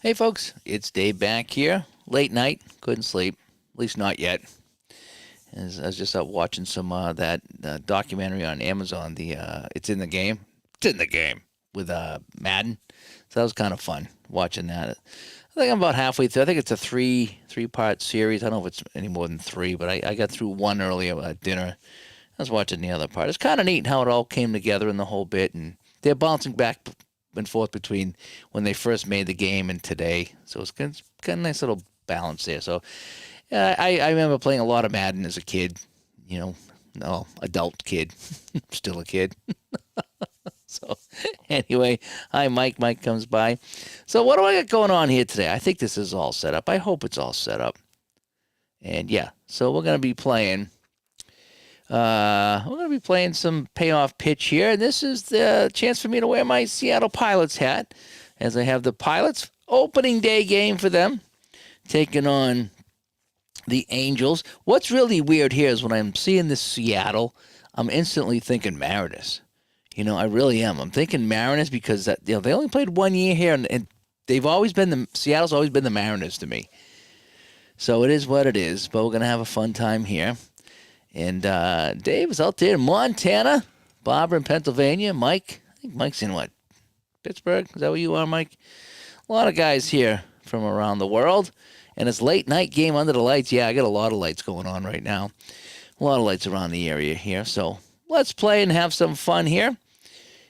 Hey folks, it's Dave back here. Late night, couldn't sleep, at least not yet. As I was just out watching some that documentary on Amazon. The it's in the game, it's in the game with Madden. So that was kind of fun watching that. I think I'm about halfway through. I think it's a three part series. I don't know if it's any more than three, but I got through one earlier at dinner. I was watching the other part. It's kind of neat how it all came together in the whole bit, and they're bouncing back and forth between when they first made the game and today. So it's got a nice little balance there. So I remember playing a lot of Madden as a kid. You know, no adult kid, still a kid. So anyway, hi Mike. Mike comes by. So what do I got going on here today? I think this is all set up. I hope it's all set up. And yeah, so we're gonna be playing. We're going to be playing some payoff pitch here. And this is the chance for me to wear my Seattle Pilots hat as I have the Pilots opening day game for them, taking on the Angels. What's really weird here is when I'm seeing this Seattle, I'm instantly thinking Mariners. You know, I really am. I'm thinking Mariners because they only played 1 year here, and they've always been Seattle's always been the Mariners to me. So it is what it is, but we're going to have a fun time here. And Dave is out there in Montana, Barbara in Pennsylvania, Mike. I think Mike's in what? Pittsburgh? Is that where you are, Mike? A lot of guys here from around the world. And it's late night game under the lights. Yeah, I got a lot of lights going on right now. A lot of lights around the area here. So let's play and have some fun here.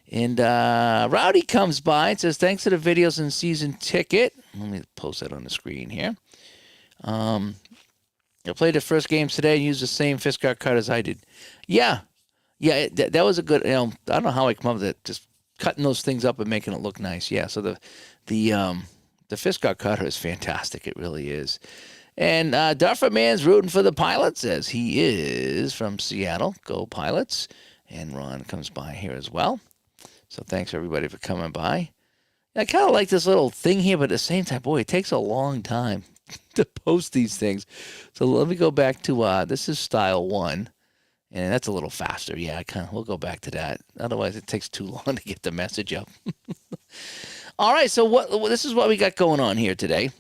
And Rowdy comes by and says, thanks for the videos and season ticket. Let me post that on the screen here. I played the first games today and used the same Fiskar card as I did. Yeah, that was a good. I don't know how I come up with it. Just cutting those things up and making it look nice. Yeah. So the Fiskar cutter is fantastic. It really is. And Duffer Man's rooting for the Pilots as he is from Seattle. Go Pilots! And Ron comes by here as well. So thanks everybody for coming by. I kind of like this little thing here, but at the same time, boy, it takes a long time to post these things. So let me go back to this is style 1, and that's a little faster. Yeah, we'll go back to that. Otherwise, it takes too long to get the message up. All right, so this is what we got going on here today.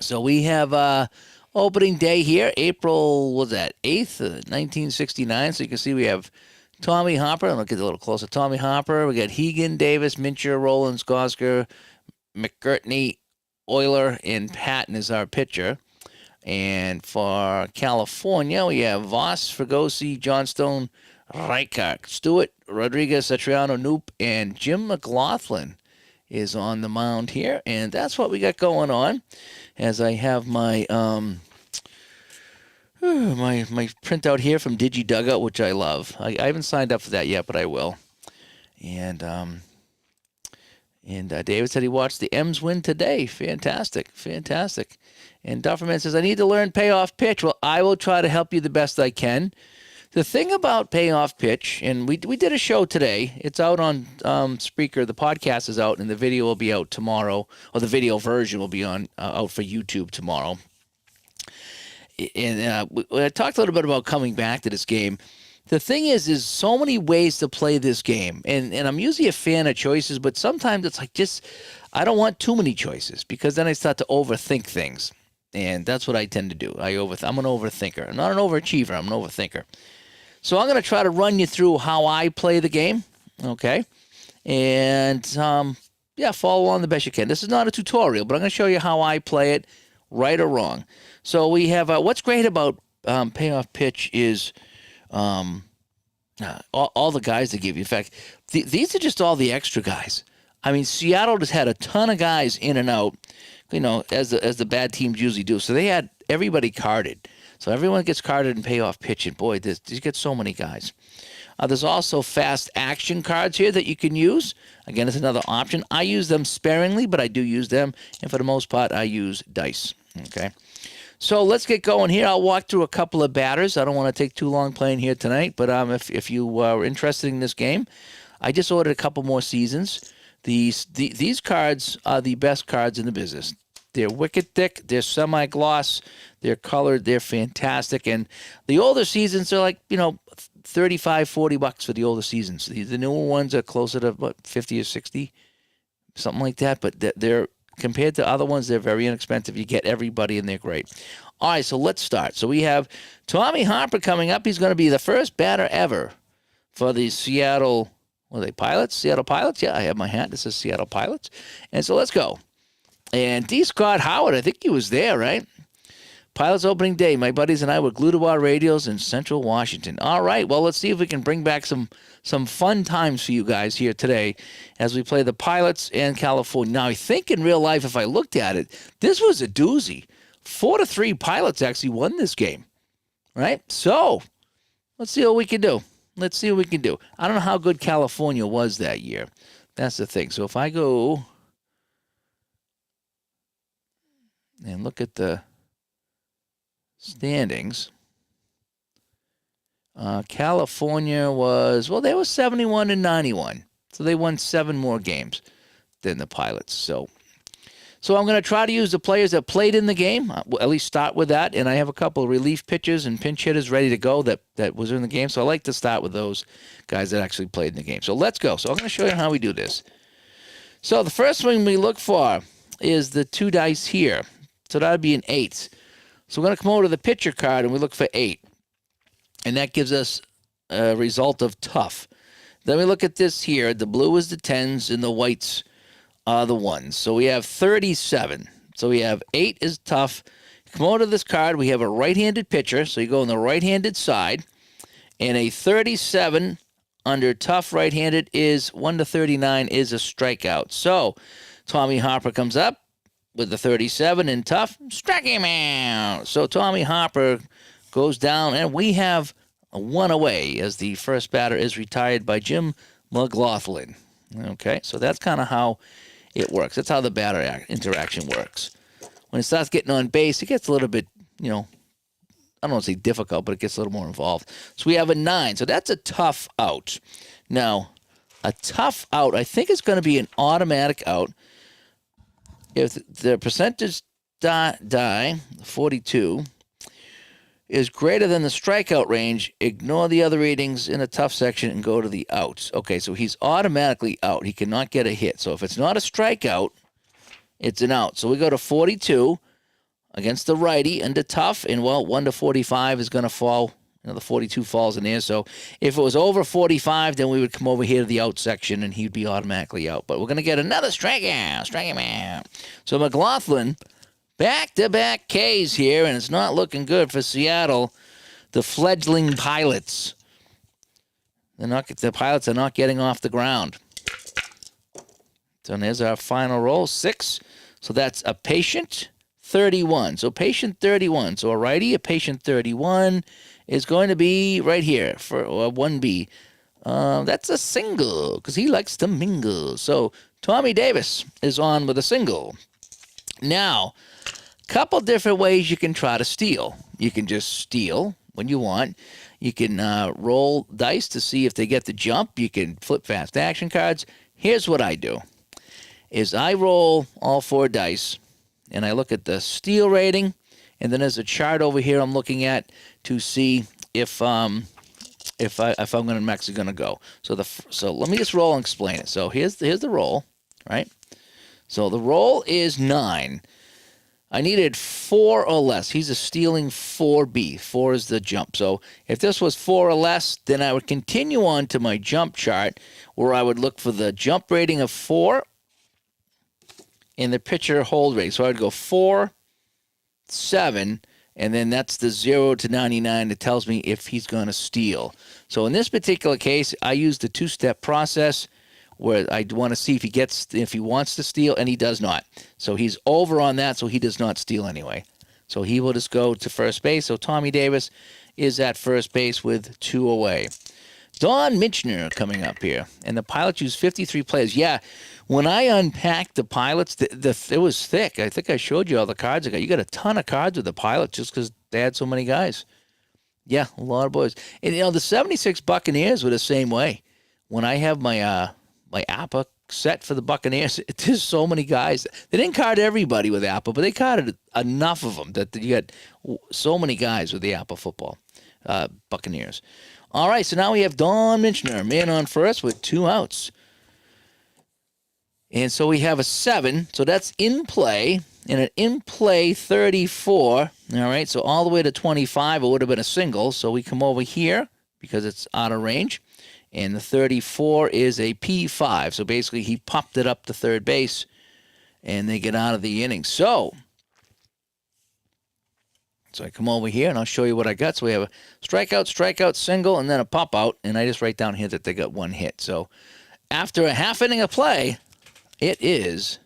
So we have opening day here, April 8th, 1969. So you can see we have Tommy Hopper. I'll get a little closer. Tommy Hopper. We got Hegan, Davis, Mincher, Rollins, Gosker, McGurtney, Euler, and Patton is our pitcher. And for California, we have Voss, Fregosi, Johnstone, Reichert, Stewart, Rodriguez, Satriano, Noop, and Jim McLaughlin is on the mound here. And that's what we got going on. As I have my my printout here from Digi Dugout, which I love. I haven't signed up for that yet, but I will. And David said he watched the M's win today. Fantastic. And Dufferman says, I need to learn payoff pitch. Well, I will try to help you the best I can. The thing about payoff pitch, and we did a show today. It's out on Spreaker. The podcast is out, and the video will be out tomorrow, or the video version will be out for YouTube tomorrow. And I talked a little bit about coming back to this game. The thing is, there's so many ways to play this game. And I'm usually a fan of choices, but sometimes it's like I don't want too many choices because then I start to overthink things. And that's what I tend to do. I'm an overthinker. I'm not an overachiever. I'm an overthinker. So I'm going to try to run you through how I play the game, okay? And, follow along the best you can. This is not a tutorial, but I'm going to show you how I play it, right or wrong. So we have what's great about payoff pitch is all the guys they give you. In fact, these are just all the extra guys. I mean, Seattle just had a ton of guys in and out, as the bad teams usually do. So they had everybody carded. So everyone gets carded in payoff pitch, and boy, you get so many guys. There's also fast action cards here that you can use. Again, it's another option. I use them sparingly, but I do use them, and for the most part, I use dice. Okay. So let's get going here. I'll walk through a couple of batters. I don't want to take too long playing here tonight, but if you are interested in this game, I just ordered a couple more seasons. These cards are the best cards in the business. They're wicked thick. They're semi-gloss. They're colored. They're fantastic. And the older seasons are like, $35, $40 for the older seasons. The newer ones are closer to, 50 or 60, something like that. But they're compared to other ones, they're very inexpensive. You get everybody in there great. All right, so let's start. So we have Tommy Harper coming up. He's going to be the first batter ever for the Seattle, what are they, Pilots? Seattle Pilots? Yeah, I have my hat. This is Seattle Pilots. And so let's go. And D. Scott Howard, I think he was there, right? Pilots opening day. My buddies and I were glued to our radios in Central Washington. All right, well, let's see if we can bring back some fun times for you guys here today as we play the Pilots and California. Now, I think in real life, if I looked at it, this was a doozy. 4-3 Pilots actually won this game, right? So let's see what we can do. Let's see what we can do. I don't know how good California was that year. That's the thing. So if I go and look at the standings, California was, well, they were 71-91. So they won 7 more games than the Pilots. So I'm going to try to use the players that played in the game, at least start with that. And I have a couple of relief pitchers and pinch hitters ready to go that was in the game. So I like to start with those guys that actually played in the game. So let's go. So I'm going to show you how we do this. So the first thing we look for is the 2 dice here. So that would be an 8. So we're going to come over to the pitcher card and we look for 8. And that gives us a result of tough. Then we look at this here. The blue is the 10s and the whites are the 1s. So we have 37. So we have 8 is tough. Come over to this card. We have a right-handed pitcher. So you go on the right-handed side. And a 37 under tough right-handed is 1-39 is a strikeout. So Tommy Harper comes up with the 37 and tough. Strike him out. So Tommy Harper goes down, and we have a 1 away as the first batter is retired by Jim McLaughlin. Okay, so that's kind of how it works. That's how the batter interaction works. When it starts getting on base, it gets a little bit, I don't want to say difficult, but it gets a little more involved. So we have a 9. So that's a tough out. Now, a tough out, I think it's going to be an automatic out. If the percentage die, 42, is greater than the strikeout range, ignore the other ratings in the tough section and go to the outs. Okay, so he's automatically out. He cannot get a hit. So if it's not a strikeout, it's an out. So we go to 42 against the righty under tough, and, 1-45 is going to fall. The 42 falls in there. So if it was over 45, then we would come over here to the out section, and he'd be automatically out. But we're going to get another strikeout. Strike him out. So McLaughlin, back-to-back Ks here, and it's not looking good for Seattle, the fledgling Pilots. The Pilots are not getting off the ground. So there's our final roll, 6. So that's a patient 31. So patient 31. So a righty, a patient 31 is going to be right here for 1B. That's a single because he likes to mingle. So Tommy Davis is on with a single. Now, couple different ways you can try to steal. You can just steal when you want. You can roll dice to see if they get the jump. You can flip fast action cards. Here's what I do. Is I roll all 4 dice, and I look at the steal rating, and then there's a chart over here I'm looking at to see if I'm actually going to go. So let me just roll and explain it. So here's the roll, right? So the roll is 9. I needed 4 or less. He's a stealing 4B. 4 is the jump. So if this was 4 or less, then I would continue on to my jump chart where I would look for the jump rating of 4 and the pitcher hold rate. So I'd go 4, 7, and then that's the 0 to 99 that tells me if he's going to steal. So in this particular case, I used the 2-step process where I want to see if he wants to steal, and he does not. So he's over on that, so he does not steal anyway. So he will just go to first base. So Tommy Davis is at first base with 2 away. Don Minchner coming up here, and the Pilots use 53 players. Yeah, when I unpacked the Pilots, it was thick. I think I showed you all the cards I got. You got a ton of cards with the Pilots just because they had so many guys. Yeah, a lot of boys. And, the 76 Buccaneers were the same way. When I have my APA set for the Buccaneers, there's so many guys. They didn't card everybody with APA, but they carded enough of them that you got so many guys with the APA football Buccaneers. All right, so now we have Don Minchner, man on first with 2 outs. And so we have a 7. So that's in play. And an in play 34. All right. So all the way to 25, it would have been a single. So we come over here because it's out of range. And the 34 is a P5. So basically he popped it up to third base and they get out of the inning. So I come over here and I'll show you what I got. So we have a strikeout, single, and then a pop out. And I just write down here that they got 1 hit. So after a half inning of play, it is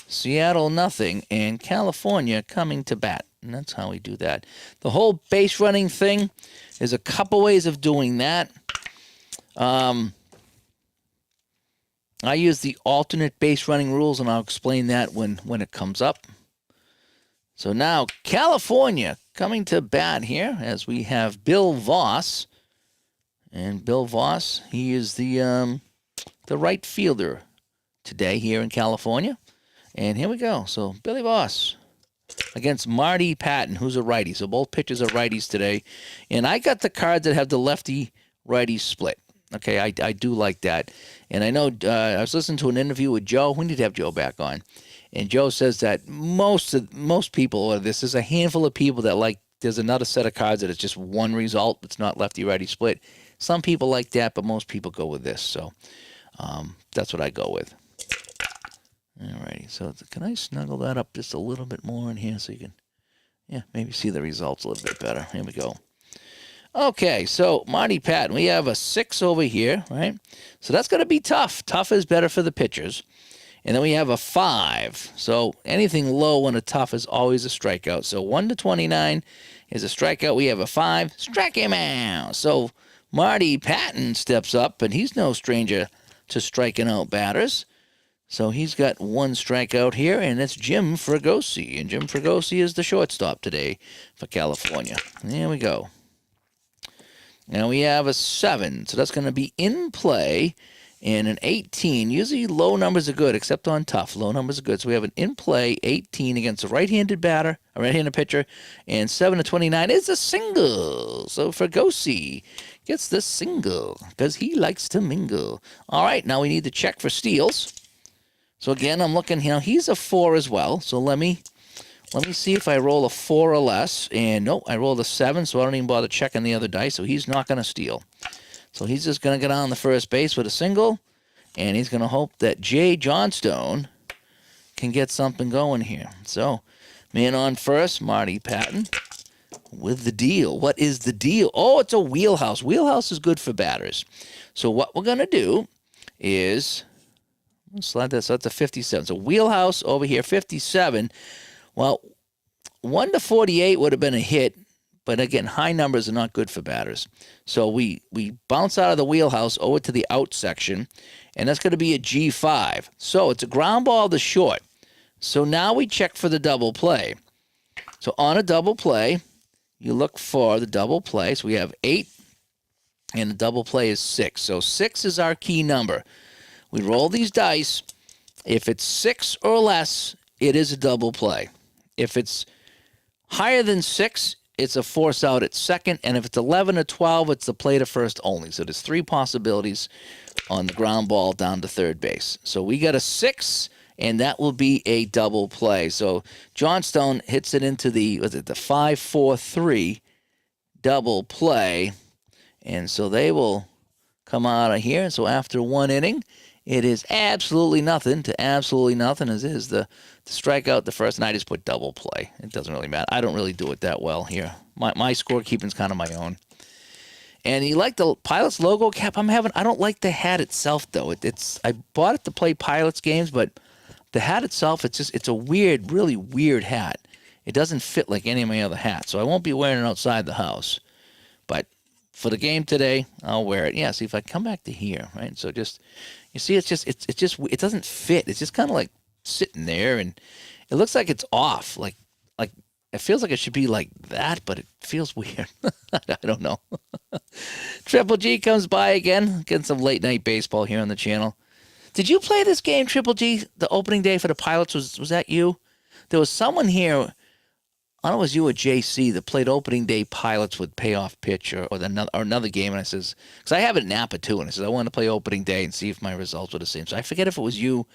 Seattle nothing and California coming to bat. And that's how we do that. The whole base running thing, there's a couple ways of doing that. I use the alternate base running rules, and I'll explain that when it comes up. So now California coming to bat here as we have Bill Voss. And Bill Voss, he is the right fielder today here in California. And here we go. So Billy Voss against Marty Patton, who's a righty. So both pitchers are righties today. And I got the cards that have the lefty-righty split. Okay, I do like that. And I know I was listening to an interview with Joe. We need to have Joe back on. And Joe says that most people, or this is a handful of people that like, there's another set of cards that is just one result. It's not lefty-righty split. Some people like that, but most people go with this. So that's what I go with. All righty. So can I snuggle that up just a little bit more in here so you can, maybe see the results a little bit better. Here we go. Okay, so Marty Patton, we have a 6 over here, right? So that's going to be tough. Tough is better for the pitchers. And then we have a 5. So anything low on a tough is always a strikeout. So 1 to 29 is a strikeout. We have a 5. Strike him out. So Marty Patton steps up, and he's no stranger to striking out batters. So he's got 1 strikeout here, and that's Jim Fregosi. And Jim Fregosi is the shortstop today for California. There we go. Now we have a 7, so that's going to be in play, and an 18. Usually low numbers are good, except on tough. Low numbers are good. So we have an in play 18 against a right-handed pitcher, and 7 to 29 is a single. So Fregosi gets the single because he likes to mingle. All right, now we need to check for steals. So again, I'm looking here. He's a 4 as well. So let me see if I roll a 4 or less. And nope, I rolled a 7, so I don't even bother checking the other dice. So he's not going to steal. So he's just going to get on the first base with a single. And he's going to hope that Jay Johnstone can get something going here. So man on first, Marty Patton with the deal. What is the deal? Oh, it's a wheelhouse. Wheelhouse is good for batters. So what we're going to do is, slide this. So that's a 57. So wheelhouse over here, 57. Well, 1 to 48 would have been a hit, but again, high numbers are not good for batters. So we bounce out of the wheelhouse over to the out section, and that's going to be a G5. So it's a ground ball to short. So now we check for the double play. So on a double play, you look for the double play. So we have 8, and the double play is 6. So 6 is our key number. We roll these dice. If it's 6 or less, it is a double play. If it's higher than 6, it's a force out at second. And if it's 11 or 12, it's the play to first only. So there's 3 possibilities on the ground ball down to third base. So we got a 6, and that will be a double play. So Johnstone hits it into the 5-4-3 double play. And so they will come out of here. And so after 1 inning, it is absolutely nothing to absolutely nothing, as is the strikeout the first, and I just put double play. It doesn't really matter. I don't really do it that well here. My scorekeeping's kind of my own. And you like the Pilots logo cap? I don't like the hat itself though. I bought it to play Pilots games, but the hat itself, it's a weird, really weird hat. It doesn't fit like any of my other hats, so I won't be wearing it outside the house. But for the game today, I'll wear it. Yeah, see if I come back to here, right? So just, you see, it doesn't fit. It's just kind of like sitting there, and it looks like it's off. Like it feels like it should be like that, but it feels weird. I don't know. Triple G comes by again, getting some late night baseball here on the channel. Did you play this game, Triple G? The opening day for the Pilots, was that you? There was someone here I don't know if it was you or JC that played opening day pilots with payoff pitch or another game, and I says, because I have it in Napa too, and I says I want to play opening day and see if my results were the same. So I forget if it was you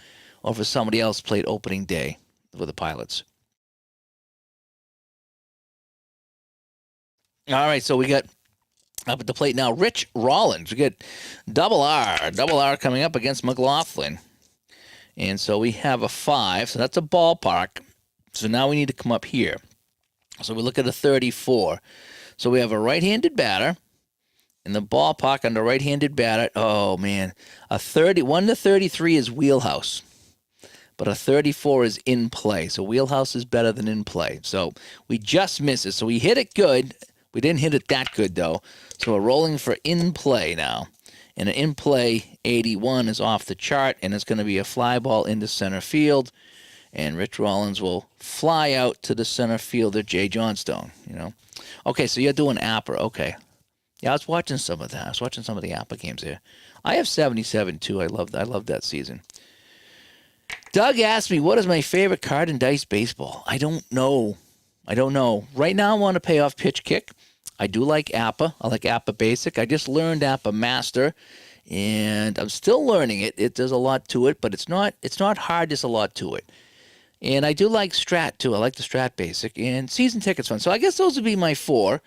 or if it was somebody else played opening day with the pilots. All right, so we got up at the plate now, Rich Rollins. We get double R coming up against McLaughlin. And so we have a 5, so that's a ballpark. So now we need to come up here. So we look at a 34. So we have a right-handed batter in the ballpark under right-handed batter. Oh, man. A 1 to 33 is wheelhouse, but a 34 is in play. So wheelhouse is better than in play. So we just miss it. So we hit it good. We didn't hit it that good, though. So we're rolling for in play now. And an in play 81 is off the chart, and it's going to be a fly ball into center field. And Rich Rollins will fly out to the center fielder, Jay Johnstone, Okay, so you're doing APA. Okay. Yeah, I was watching some of that. I was watching some of the APA games here. I have 77, too. I love that season. Doug asked me, what is my favorite card in dice baseball? I don't know. Right now, I want to pay off pitch kick. I do like APA. I like APA Basic. I just learned APA Master, and I'm still learning it. There's a lot to it, but it's not hard. There's a lot to it. And I do like Strat, too. I like the Strat Basic. And season ticket's fun. So I guess those would be my 4.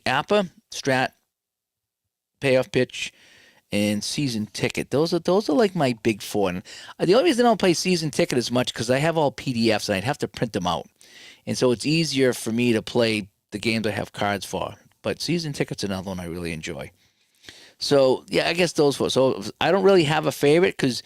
APA, Strat, Payoff Pitch, and Season Ticket. Those are like my big 4. And the only reason I don't play Season Ticket as much because I have all PDFs and I'd have to print them out. And so it's easier for me to play the games I have cards for. But Season Ticket's another one I really enjoy. So, yeah, I guess those 4. So I don't really have a favorite because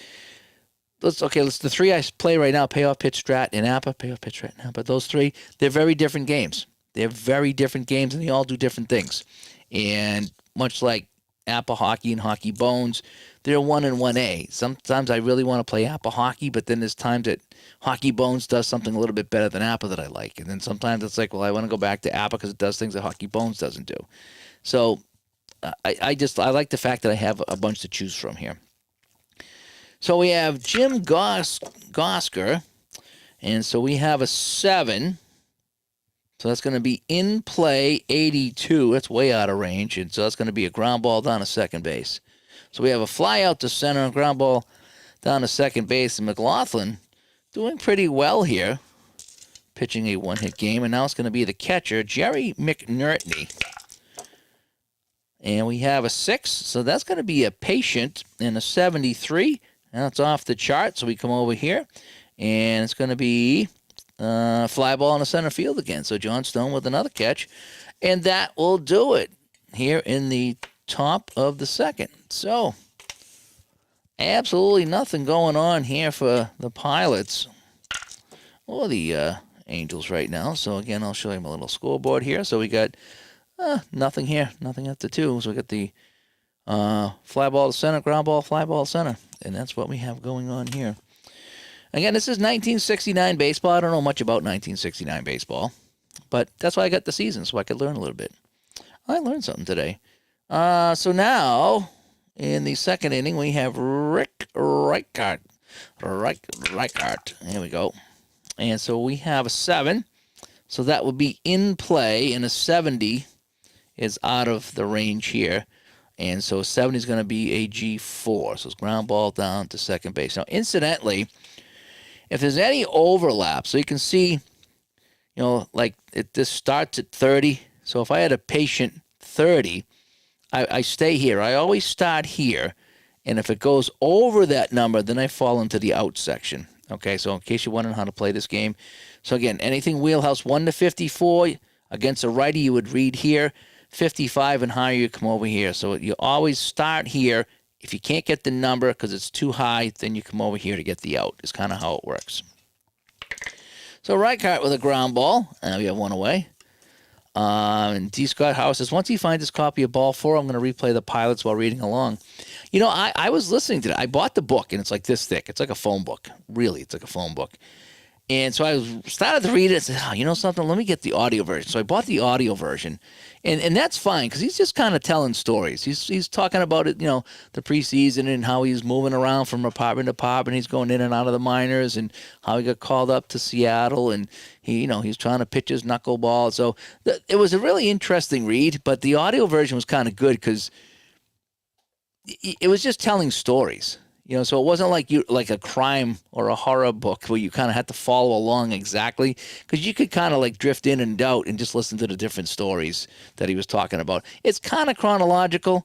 let's the 3 I play right now, Payoff, Pitch, Strat, and APA. Payoff, Pitch, Strat, and APA. Those 3, they're very different games. They're very different games, and they all do different things. And much like APA Hockey and Hockey Bones, they're 1 and 1A. Sometimes I really want to play APA Hockey, but then there's times that Hockey Bones does something a little bit better than APA that I like. And then sometimes it's like, well, I want to go back to APA because it does things that Hockey Bones doesn't do. So I like the fact that I have a bunch to choose from here. So we have Jim Gosker, and so we have a 7. So that's going to be in play 82. That's way out of range, and so that's going to be a ground ball down to second base. So we have a fly out to center, a ground ball down to second base, and McLaughlin doing pretty well here, pitching a one-hit game, and now it's going to be the catcher, Jerry McNertney. And we have a 6, so that's going to be a patient and a 73. Now it's off the chart, so we come over here, and it's going to be fly ball in the center field again. So Johnstone with another catch, and that will do it here in the top of the second. So absolutely nothing going on here for the Pilots or the Angels right now. So again, I'll show you my little scoreboard here. So we got nothing here, nothing after 2. So we got the fly ball to center, ground ball, fly ball to center. And that's what we have going on here. Again, this is 1969 baseball. I don't know much about 1969 baseball, but that's why I got the season, so I could learn a little bit. I learned something today. So now, in the second inning, we have Rick Reichart. Here we go. And so we have a 7. So that would be in play, and a 70 is out of the range here. And so 70 is going to be a G4. So it's ground ball down to second base. Now, incidentally, if there's any overlap, so you can see, like this starts at 30. So if I had a patient 30, I stay here. I always start here. And if it goes over that number, then I fall into the out section. Okay, so in case you're wondering how to play this game. So again, anything wheelhouse 1 to 54, against a righty, you would read here. 55 and higher, you come over here. So you always start here. If you can't get the number because it's too high, then you come over here to get the out. It's kind of how it works. So Reichart with a ground ball. We have 1 away. And D. Scott House says, once he finds his copy of Ball 4, I'm going to replay the Pilots while reading along. I was listening to it. I bought the book, and it's like this thick. It's like a phone book. Really, it's like a phone book. And so I started to read it and said, oh, you know something? Let me get the audio version. So I bought the audio version. And that's fine because he's just kind of telling stories. He's talking about it, the preseason and how he's moving around from apartment to apartment. He's going in and out of the minors and how he got called up to Seattle. And he's trying to pitch his knuckleball. So it was a really interesting read. But the audio version was kind of good because it was just telling stories. So it wasn't like a crime or a horror book where you kind of had to follow along exactly, because you could kind of like drift in and out and just listen to the different stories that he was talking about. It's kind of chronological,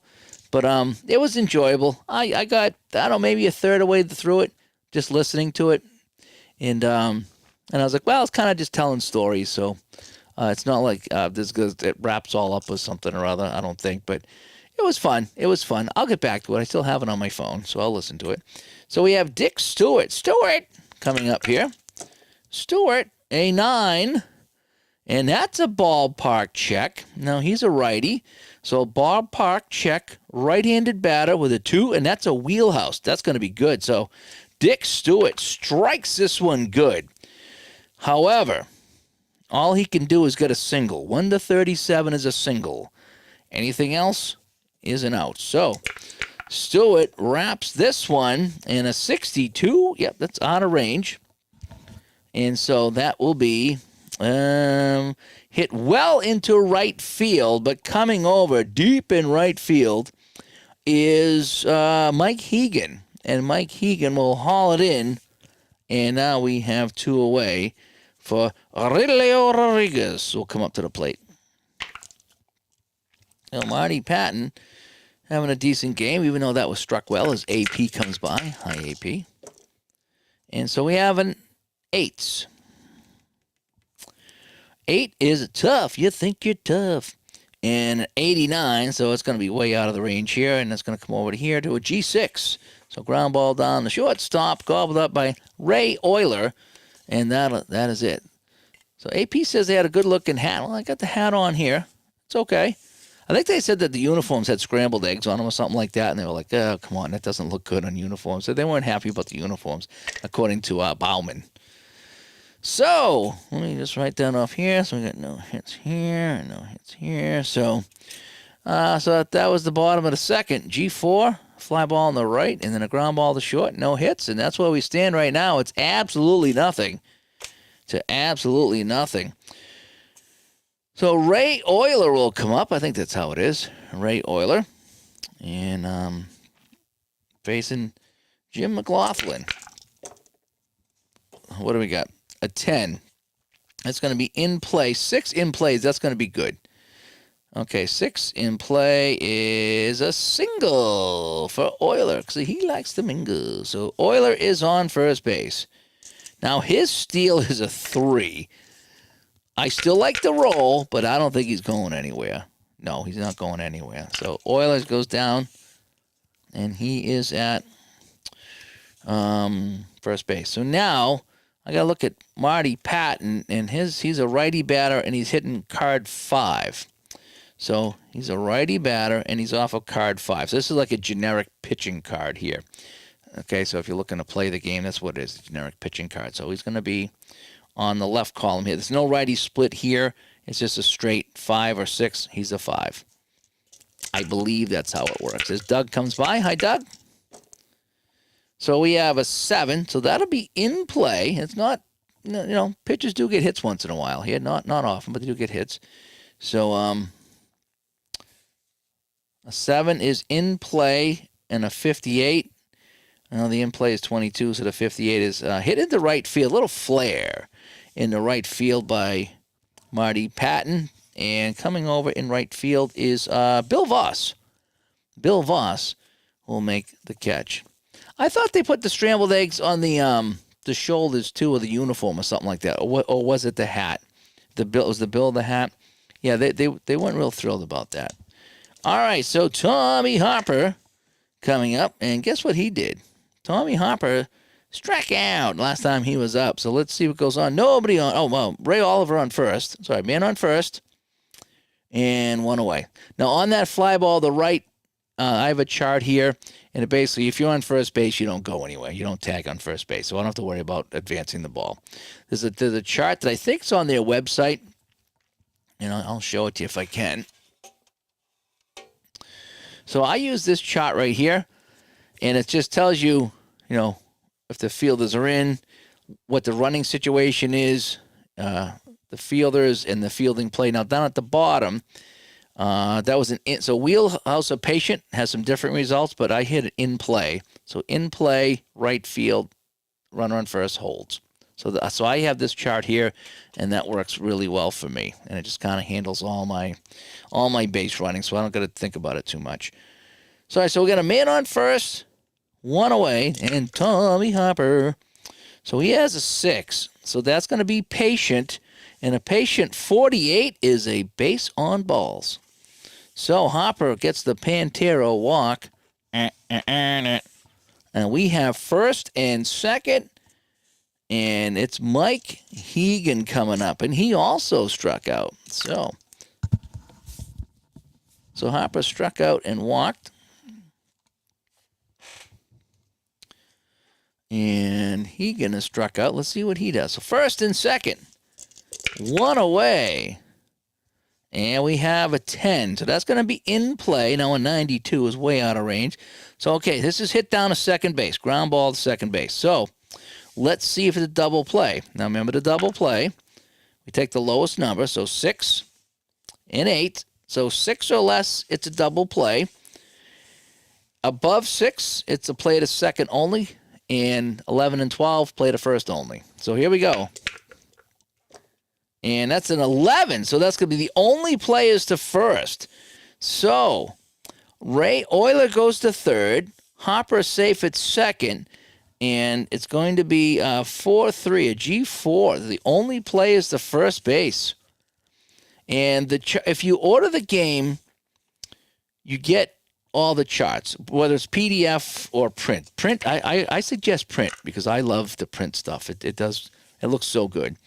but it was enjoyable. I got, I don't know, maybe a third of the way through it, just listening to it, and I was like, well, it's kind of just telling stories, so it's not like it wraps all up with something or other, I don't think, but. It was fun. It was fun. I'll get back to it. I still have it on my phone, so I'll listen to it. So we have Dick Stewart. Stewart coming up here. Stewart, a 9. And that's a ballpark check. Now, he's a righty. So ballpark check, right-handed batter with a 2, and that's a wheelhouse. That's going to be good. So Dick Stewart strikes this one good. However, all he can do is get a single. 1 to 37 is a single. Anything else? Is an out. So Stewart wraps this one in a 62. Yep, that's out of range. And so that will be hit well into right field, but coming over deep in right field is Mike Hegan. And Mike Hegan will haul it in. And now we have 2 away for Aurelio Rodriguez will come up to the plate. Now, Marty Patton having a decent game, even though that was struck well as AP comes by. Hi, AP. And so we have an 8. 8 is tough. You think you're tough. And an 89, so it's going to be way out of the range here, and it's going to come over to here to a G6. So ground ball down the shortstop, gobbled up by Ray Euler, and that is it. So AP says they had a good-looking hat. Well, I got the hat on here. It's okay. I think they said that the uniforms had scrambled eggs on them or something like that, and they were like, oh, come on, that doesn't look good on uniforms. So they weren't happy about the uniforms, according to Bauman. So let me just write that off here. So we got no hits here and no hits here. So that was the bottom of the second. G4, fly ball on the right, and then a ground ball to short, no hits, and that's where we stand right now. It's absolutely nothing to absolutely nothing. So Ray Euler will come up. I think that's how it is. Ray Euler. And facing Jim McLaughlin. What do we got? A 10. That's going to be in play. 6 in plays. That's going to be good. Okay, 6 in play is a single for Euler because he likes to mingle. So Euler is on first base. Now his steal is a 3. I still like the roll, but I don't think he's going anywhere. No, he's not going anywhere. So Euler goes down, and he is at first base. So now I got to look at Marty Patton, and he's a righty batter, and he's hitting card 5. So he's a righty batter, and he's off of card 5. So this is like a generic pitching card here. Okay, so if you're looking to play the game, that's what it is, a generic pitching card. So he's going to be on the left column here. There's no righty split here. It's just a straight 5 or 6. He's a 5. I believe that's how it works. As Doug comes by. Hi, Doug. So we have a 7. So that'll be in play. It's not, pitchers do get hits once in a while here. Not often, but they do get hits. So a 7 is in play, and a 58. The in play is 22, so the 58 is hit into right field. A little flare in the right field by Marty Patton. And coming over in right field is Bill Voss. Bill Voss will make the catch. I thought they put the scrambled eggs on the shoulders, too, of the uniform or something like that. Or was it the hat? Was the bill of the hat? Yeah, they weren't real thrilled about that. All right, so Tommy Harper coming up. And guess what he did? Tommy Harper struck out last time he was up. So let's see what goes on. Nobody on. Oh, well, Ray Oliver on first. Sorry, man on first. And 1 away. Now, on that fly ball, the right I have a chart here, and it basically, if you're on first base, you don't go anywhere. You don't tag on first base, so I don't have to worry about advancing the ball. There's a chart that I think is on their website, and I'll show it to you if I can. So I use this chart right here, and it just tells you, if the fielders are in, what the running situation is, the fielders and the fielding play. Now down at the bottom, that was so wheelhouse of patient has some different results, but I hit it in play. So in play, right field, runner on first holds. So I have this chart here, and that works really well for me, and it just kind of handles all my base running, so I don't got to think about it too much. So we got a man on first, one away, and Tommy Hopper. So he has a 6, so that's going to be patient, and a patient 48 is a base on balls. So Hopper gets the Pantera walk. And we have first and second. And it's Mike Hegan coming up. And he also struck out. So Hopper struck out and walked. And Hegan has struck out. Let's see what he does. So first and second. One away. And we have a 10. So that's going to be in play. Now a 92 is way out of range. So, okay, this is hit down to second base. Ground ball to second base. So let's see if it's a double play. Now remember the double play. We take the lowest number. So 6 and 8. So 6 or less, it's a double play. Above 6, it's a play to second only. And 11 and 12, play to first only. So here we go. And that's an 11, so that's going to be the only players to first. So Ray Euler goes to third. Hopper safe at second. And it's going to be 4-3, a G4. The only players to first base. And if you order the game, you get all the charts, whether it's PDF or print. Print, I suggest print because I love the print stuff. It looks so good.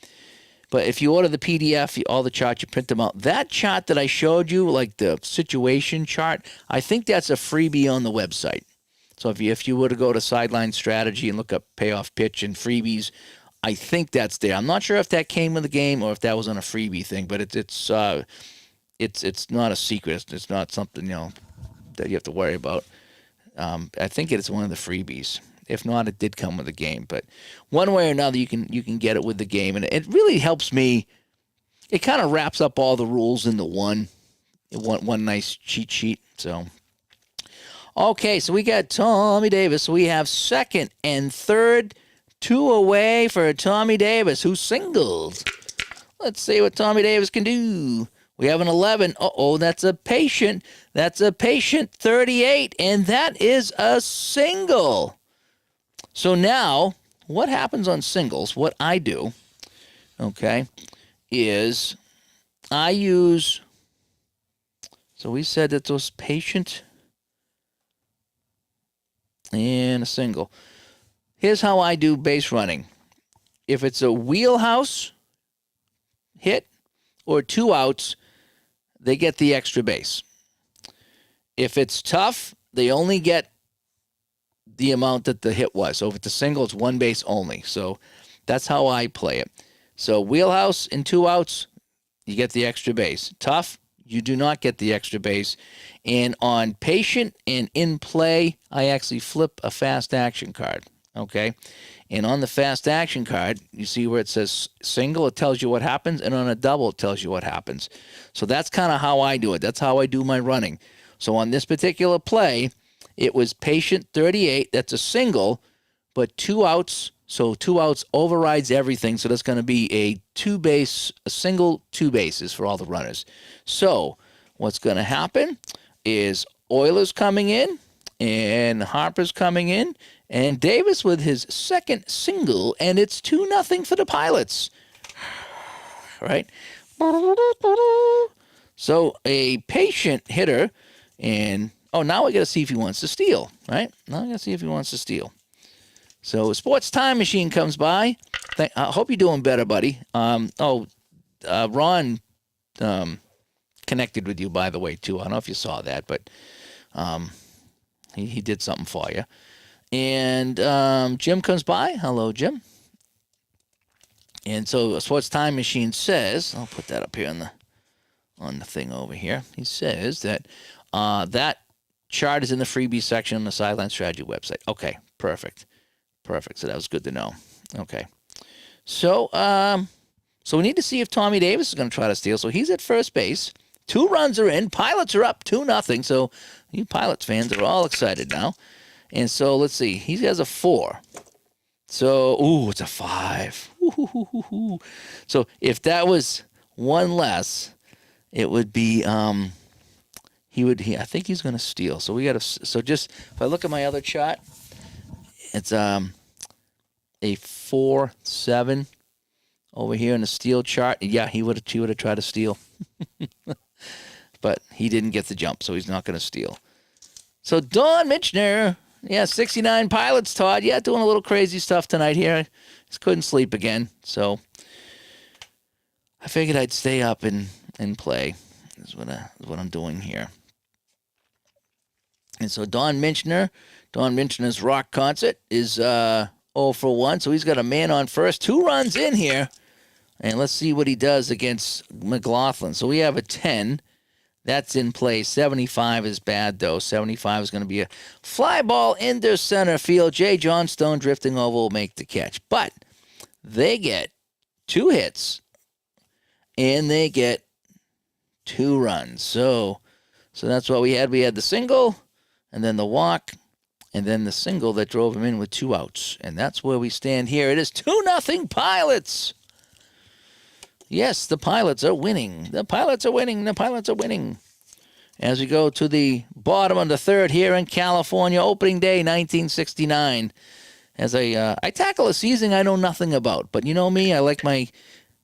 But if you order the PDF, all the charts, you print them out. That chart that I showed you, like the situation chart, I think that's a freebie on the website. So if you were to go to Sideline Strategy and look up Payoff Pitch and freebies, I think that's there. I'm not sure if that came with the game or if that was on a freebie thing, but it's not a secret. It's not something that you have to worry about. I think it's one of the freebies. If not, it did come with the game. But one way or another, you can get it with the game. And it really helps me. It kind of wraps up all the rules into one nice cheat sheet. So, okay, so we got Tommy Davis. So we have second and third, 2 away for Tommy Davis, who singled. Let's see what Tommy Davis can do. We have an 11. That's a patient. That's a patient 38, and that is a single. So now, what happens on singles, what I do, okay, is I use, so we said that those patient and a single. Here's how I do base running. If it's a wheelhouse hit or 2 outs, they get the extra base. If it's tough, they only get the amount that the hit was. So if it's a single, it's 1 base only. So that's how I play it. So wheelhouse and 2 outs, you get the extra base. Tough, you do not get the extra base. And on patient and in play, I actually flip a fast action card. Okay? And on the fast action card, you see where it says single, it tells you what happens. And on a double, it tells you what happens. So that's kind of how I do it. That's how I do my running. So on this particular play, it was patient 38. That's a single, but 2 outs. So 2 outs overrides everything. So that's going to be a single 2 bases for all the runners. So what's going to happen is Euler's coming in and Harper's coming in and Davis with his second single, and it's 2-0 for the Pilots. Right? So a patient hitter and now we got to see if he wants to steal, right? Now we got to see if he wants to steal. So Sports Time Machine comes by. I hope you're doing better, buddy. Ron connected with you, by the way, too. I don't know if you saw that, but He did something for you. And Jim comes by. Hello, Jim. And so a Sports Time Machine says, I'll put that up here on the thing over here. He says that that chart is in the freebie section on the Sideline Strategy website. Okay, perfect. So that was good to know. Okay. So we need to see if Tommy Davis is going to try to steal. So he's at first base. 2 runs are in. Pilots are up 2-0. So you Pilots fans are all excited now. And so let's see. He has a 4. So, it's a 5. Ooh. So if that was 1 less, it would be I think he's going to steal. So just if I look at my other chart, it's a 4-7 over here in the steal chart. Yeah, he would have tried to steal. But he didn't get the jump, so he's not going to steal. So Don Mitchner, 69 Pilots, Todd. Yeah, doing a little crazy stuff tonight here. Just couldn't sleep again, so I figured I'd stay up and play. Is what I'm doing here. And so Don Minchner's rock concert is 0 for 1, so he's got a man on first. 2 runs in here, and let's see what he does against McLaughlin. So we have a 10. That's in play. 75 is bad, though. 75 is going to be a fly ball into center field. Jay Johnstone drifting over will make the catch. But they get 2 hits, and they get 2 runs. So that's what we had. We had the single, and then the walk, and then the single that drove him in with 2 outs. And that's where we stand here. It is 2-0 Pilots. Yes, the Pilots are winning. The Pilots are winning. As we go to the bottom of the third here in California, opening day, 1969. As I tackle a season I know nothing about. But you know me, I like my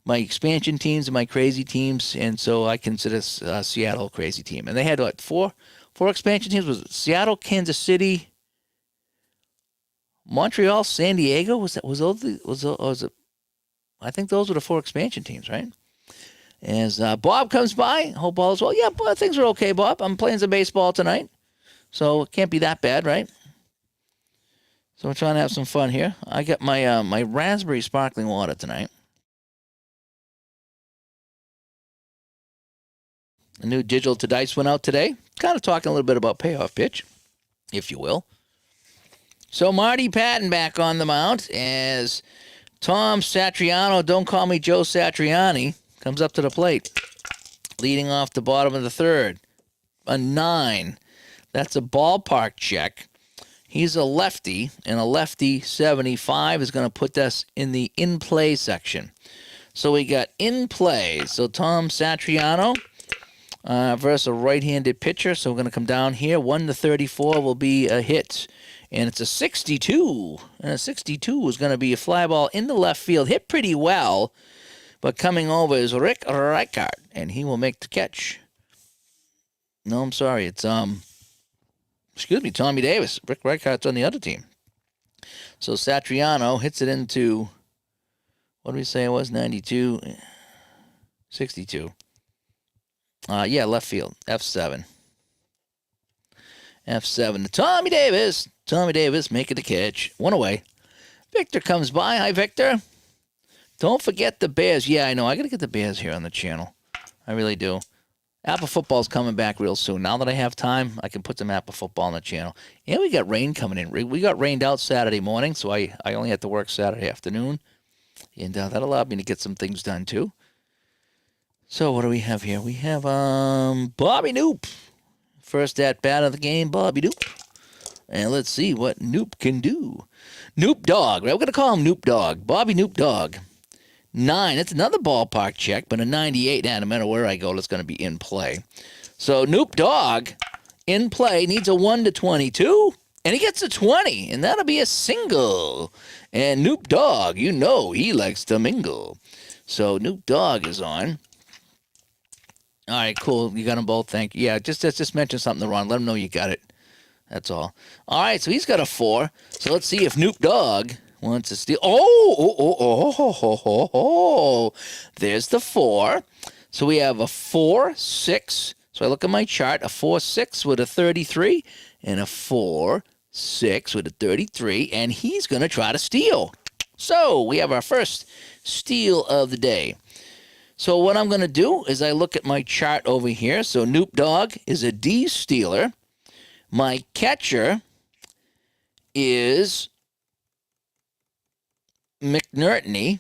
expansion teams and my crazy teams, and so I consider Seattle a crazy team. And they had, what, four expansion teams? Was it Seattle, Kansas City, Montreal, San Diego? Was it? I think those were the 4 expansion teams, right? As Bob comes by, hope all is well. Yeah, things are okay, Bob. I'm playing some baseball tonight, so it can't be that bad, right? So we're trying to have some fun here. I got my my raspberry sparkling water tonight. A new digital to dice went out today. Kind of talking a little bit about payoff pitch, if you will. So Marty Patton back on the mound as Tom Satriano, don't call me Joe Satriani, comes up to the plate, leading off the bottom of the third. A 9. That's a ballpark check. He's a lefty, and a lefty 75 is going to put us in the in-play section. So we got in play. So Tom Satriano versus a right-handed pitcher. So we're going to come down here. 1-34 will be a hit. And it's a 62. And a 62 is going to be a fly ball in the left field. Hit pretty well. But coming over is Rick Reichart. And he will make the catch. No, I'm sorry. It's, Tommy Davis. Rick Reichart's on the other team. So Satriano hits it into, what did we say it was? 92? 62. Left field. F7. F7 to Tommy Davis. Tommy Davis making the catch. 1 away. Victor comes by. Hi, Victor. Don't forget the Bears. Yeah, I know. I got to get the Bears here on the channel. I really do. Apple football's coming back real soon. Now that I have time, I can put some Apple football on the channel. And we got rain coming in. We got rained out Saturday morning, so I only had to work Saturday afternoon. And that allowed me to get some things done, too. So what do we have here? We have Bobby Knoop. First at bat of the game, Bobby Knoop. And let's see what Knoop can do. Knoop Dog. We're going to call him Knoop Dog. Bobby Knoop Dog. 9. It's another ballpark check, but a 98. No matter where I go, it's going to be in play. So Knoop Dog in play needs a 1-22, and he gets a 20, and that'll be a single. And Knoop Dog, you know he likes to mingle. So Knoop Dog is on. All right, cool. You got them both. Thank you. Yeah, just mention something to Ron. Let him know you got it. That's all. All right, so he's got a 4. So let's see if Knoop Dog wants to steal. Oh. There's the 4. So we have a 4, 6, So I look at my chart, a 4-6 with a 33, and a 4-6 with a 33, and he's going to try to steal. So we have our first steal of the day. So what I'm going to do is I look at my chart over here. So Noop Dog is a D stealer. My catcher is McNertney,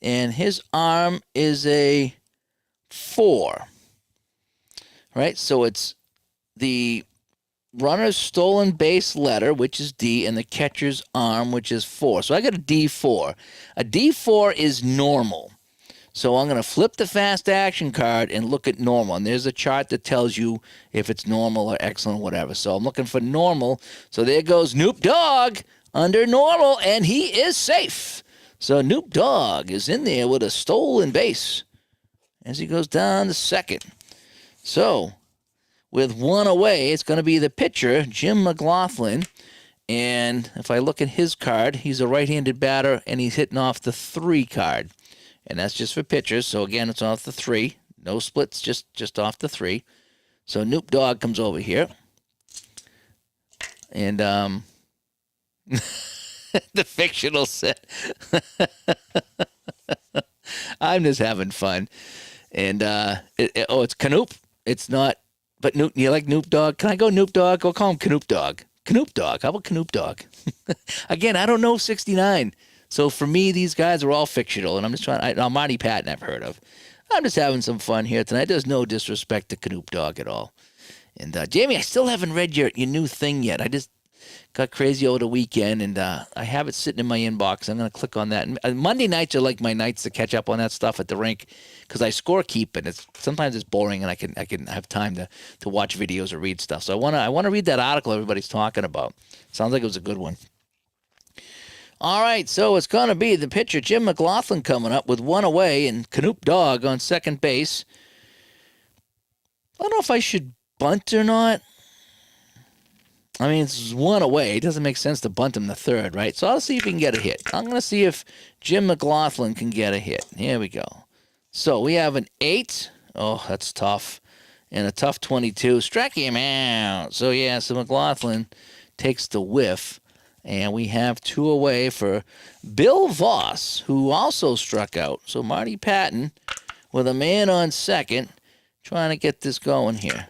and his arm is a 4. Right? So it's the runner's stolen base letter, which is D, and the catcher's arm, which is 4. So I got a D4. A D4 is normal. So I'm going to flip the fast action card and look at normal. And there's a chart that tells you if it's normal or excellent, whatever. So I'm looking for normal. So there goes Noop Dog under normal, and he is safe. So Noop Dog is in there with a stolen base as he goes down to second. So with one away, it's going to be the pitcher, Jim McLaughlin. And if I look at his card, he's a right-handed batter, and he's hitting off the 3 card. And that's just for pitchers. So, again, it's off the 3. No splits, just off the 3. So, Noop Dog comes over here. And the fictional set. I'm just having fun. And, it's Canoop. It's not, but Noop, you like Noop Dog? Can I go Noop Dog? I'll call him Canoop Dog. Canoop Dog. How about Canoop Dog? Again, I don't know 69. So for me, these guys are all fictional, and I'm just trying. Marty Patton, I've heard of. I'm just having some fun here tonight. There's no disrespect to Canoop Dog at all. And Jamie, I still haven't read your new thing yet. I just got crazy over the weekend, and I have it sitting in my inbox. I'm going to click on that. And Monday nights are like my nights to catch up on that stuff at the rink because I score keep, and sometimes it's boring, and I can have time to watch videos or read stuff. So I want to read that article everybody's talking about. Sounds like it was a good one. All right, so it's going to be the pitcher, Jim McLaughlin, coming up with one away, and Canoop Dog on second base. I don't know if I should bunt or not. I mean, it's one away. It doesn't make sense to bunt him the third, right? So I'll see if he can get a hit. I'm going to see if Jim McLaughlin can get a hit. Here we go. So we have an 8. Oh, that's tough. And a tough 22. Strike him out. So, yeah, so McLaughlin takes the whiff. And we have 2 away for Bill Voss, who also struck out. So Marty Patton with a man on second, trying to get this going here.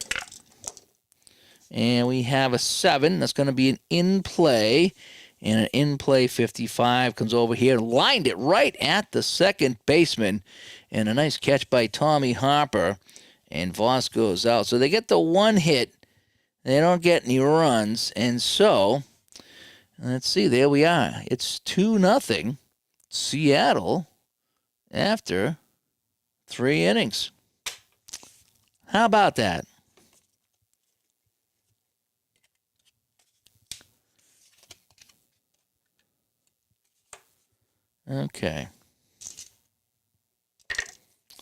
And we have a 7. That's going to be an in-play. And an in-play 55 comes over here, lined it right at the second baseman. And a nice catch by Tommy Harper. And Voss goes out. So they get the 1 hit. They don't get any runs. And so, let's see, there we are. It's 2-0 Seattle after 3 innings. How about that? Okay.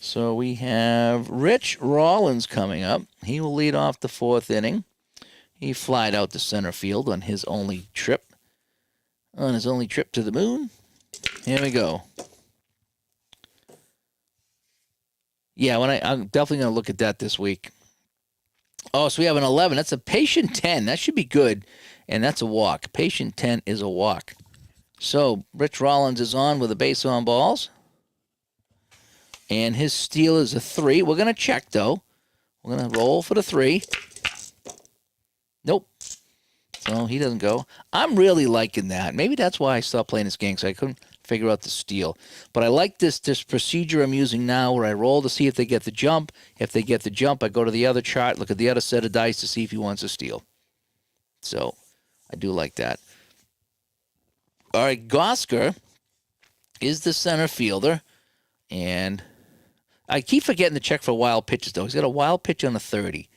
So we have Rich Rollins coming up. He will lead off the 4th inning. He flied out to center field on his only trip. On his only trip to the moon. Here we go. Yeah, I'm definitely going to look at that this week. Oh, so we have an 11. That's a patient 10. That should be good. And that's a walk. Patient 10 is a walk. So Rich Rollins is on with a base on balls. And his steal is a 3. We're going to check, though. We're going to roll for the 3. Nope. So he doesn't go. I'm really liking that. Maybe that's why I stopped playing this game, because I couldn't figure out the steal. But I like this procedure I'm using now where I roll to see if they get the jump. If they get the jump, I go to the other chart, look at the other set of dice to see if he wants a steal. So I do like that. All right, Gosker is the center fielder. And I keep forgetting to check for wild pitches, though. He's got a wild pitch on a 30.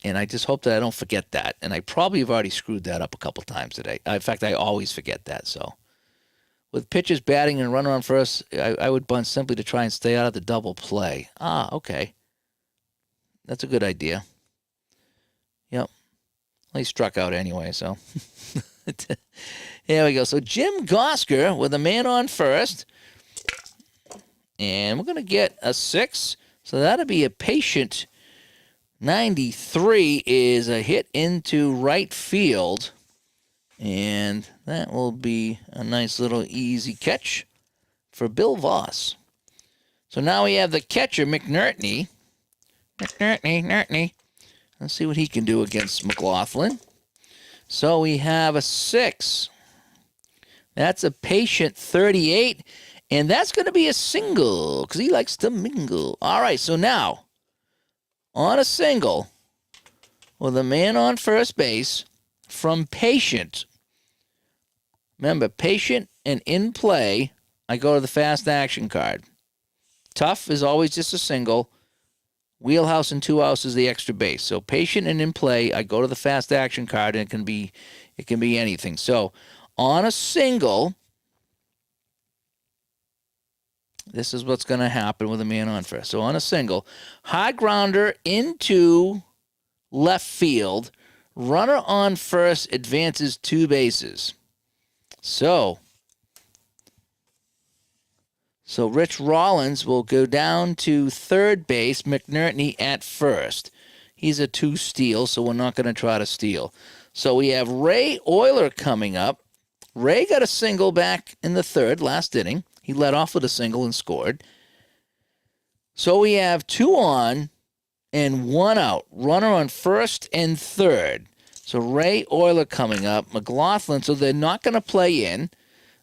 And I just hope that I don't forget that. And I probably have already screwed that up a couple times today. In fact, I always forget that. So with pitchers batting and runner on first, I would bunt simply to try and stay out of the double play. Ah, okay. That's a good idea. Yep. Well, he struck out anyway, so. Here we go. So Jim Gosker with a man on first. And we're going to get a 6. So that'll be a patient 93 is a hit into right field. And that will be a nice little easy catch for Bill Voss. So now we have the catcher, McNertney. McNertney. Let's see what he can do against McLaughlin. So we have a 6. That's a patient 38. And that's going to be a single because he likes to mingle. All right, so now on a single with a man on first base from patient. Remember, patient and in play, I go to the fast action card. Tough is always just a single. Wheelhouse and 2 outs is the extra base. So patient and in play, I go to the fast action card, and it can be anything. So on a single, this is what's going to happen with a man on first. So on a single, high grounder into left field, runner on first advances 2 bases. So Rich Rollins will go down to third base, McNertney at first. He's a 2 steal, so we're not going to try to steal. So we have Ray Euler coming up. Ray got a single back in the third, last inning. He led off with a single and scored. So we have 2 on and 1 out. Runner on first and third. So Ray Euler coming up. McLaughlin, so they're not going to play in.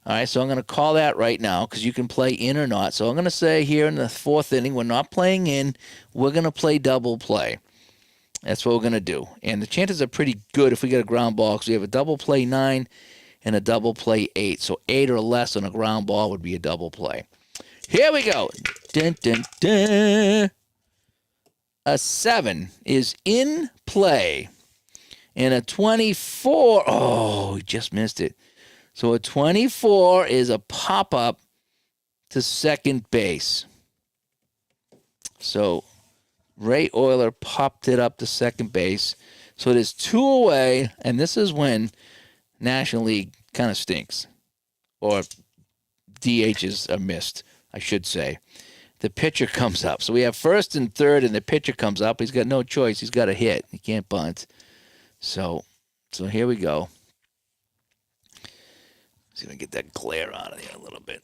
All right, so I'm going to call that right now because you can play in or not. So I'm going to say here in the 4th inning, we're not playing in. We're going to play double play. That's what we're going to do. And the chances are pretty good if we get a ground ball because we have a double play 9 and a double play 8. So 8 or less on a ground ball would be a double play. Here we go. Dun, dun, dun. A 7 is in play. And a 24, oh, he just missed it. So a 24 is a pop-up to second base. So Ray Euler popped it up to second base. So it is 2 away, and this is when National League kind of stinks. Or DHs are missed, I should say. The pitcher comes up. So we have first and third, and the pitcher comes up. He's got no choice. He's got to hit. He can't bunt. So here we go. See if I can get that glare out of there a little bit.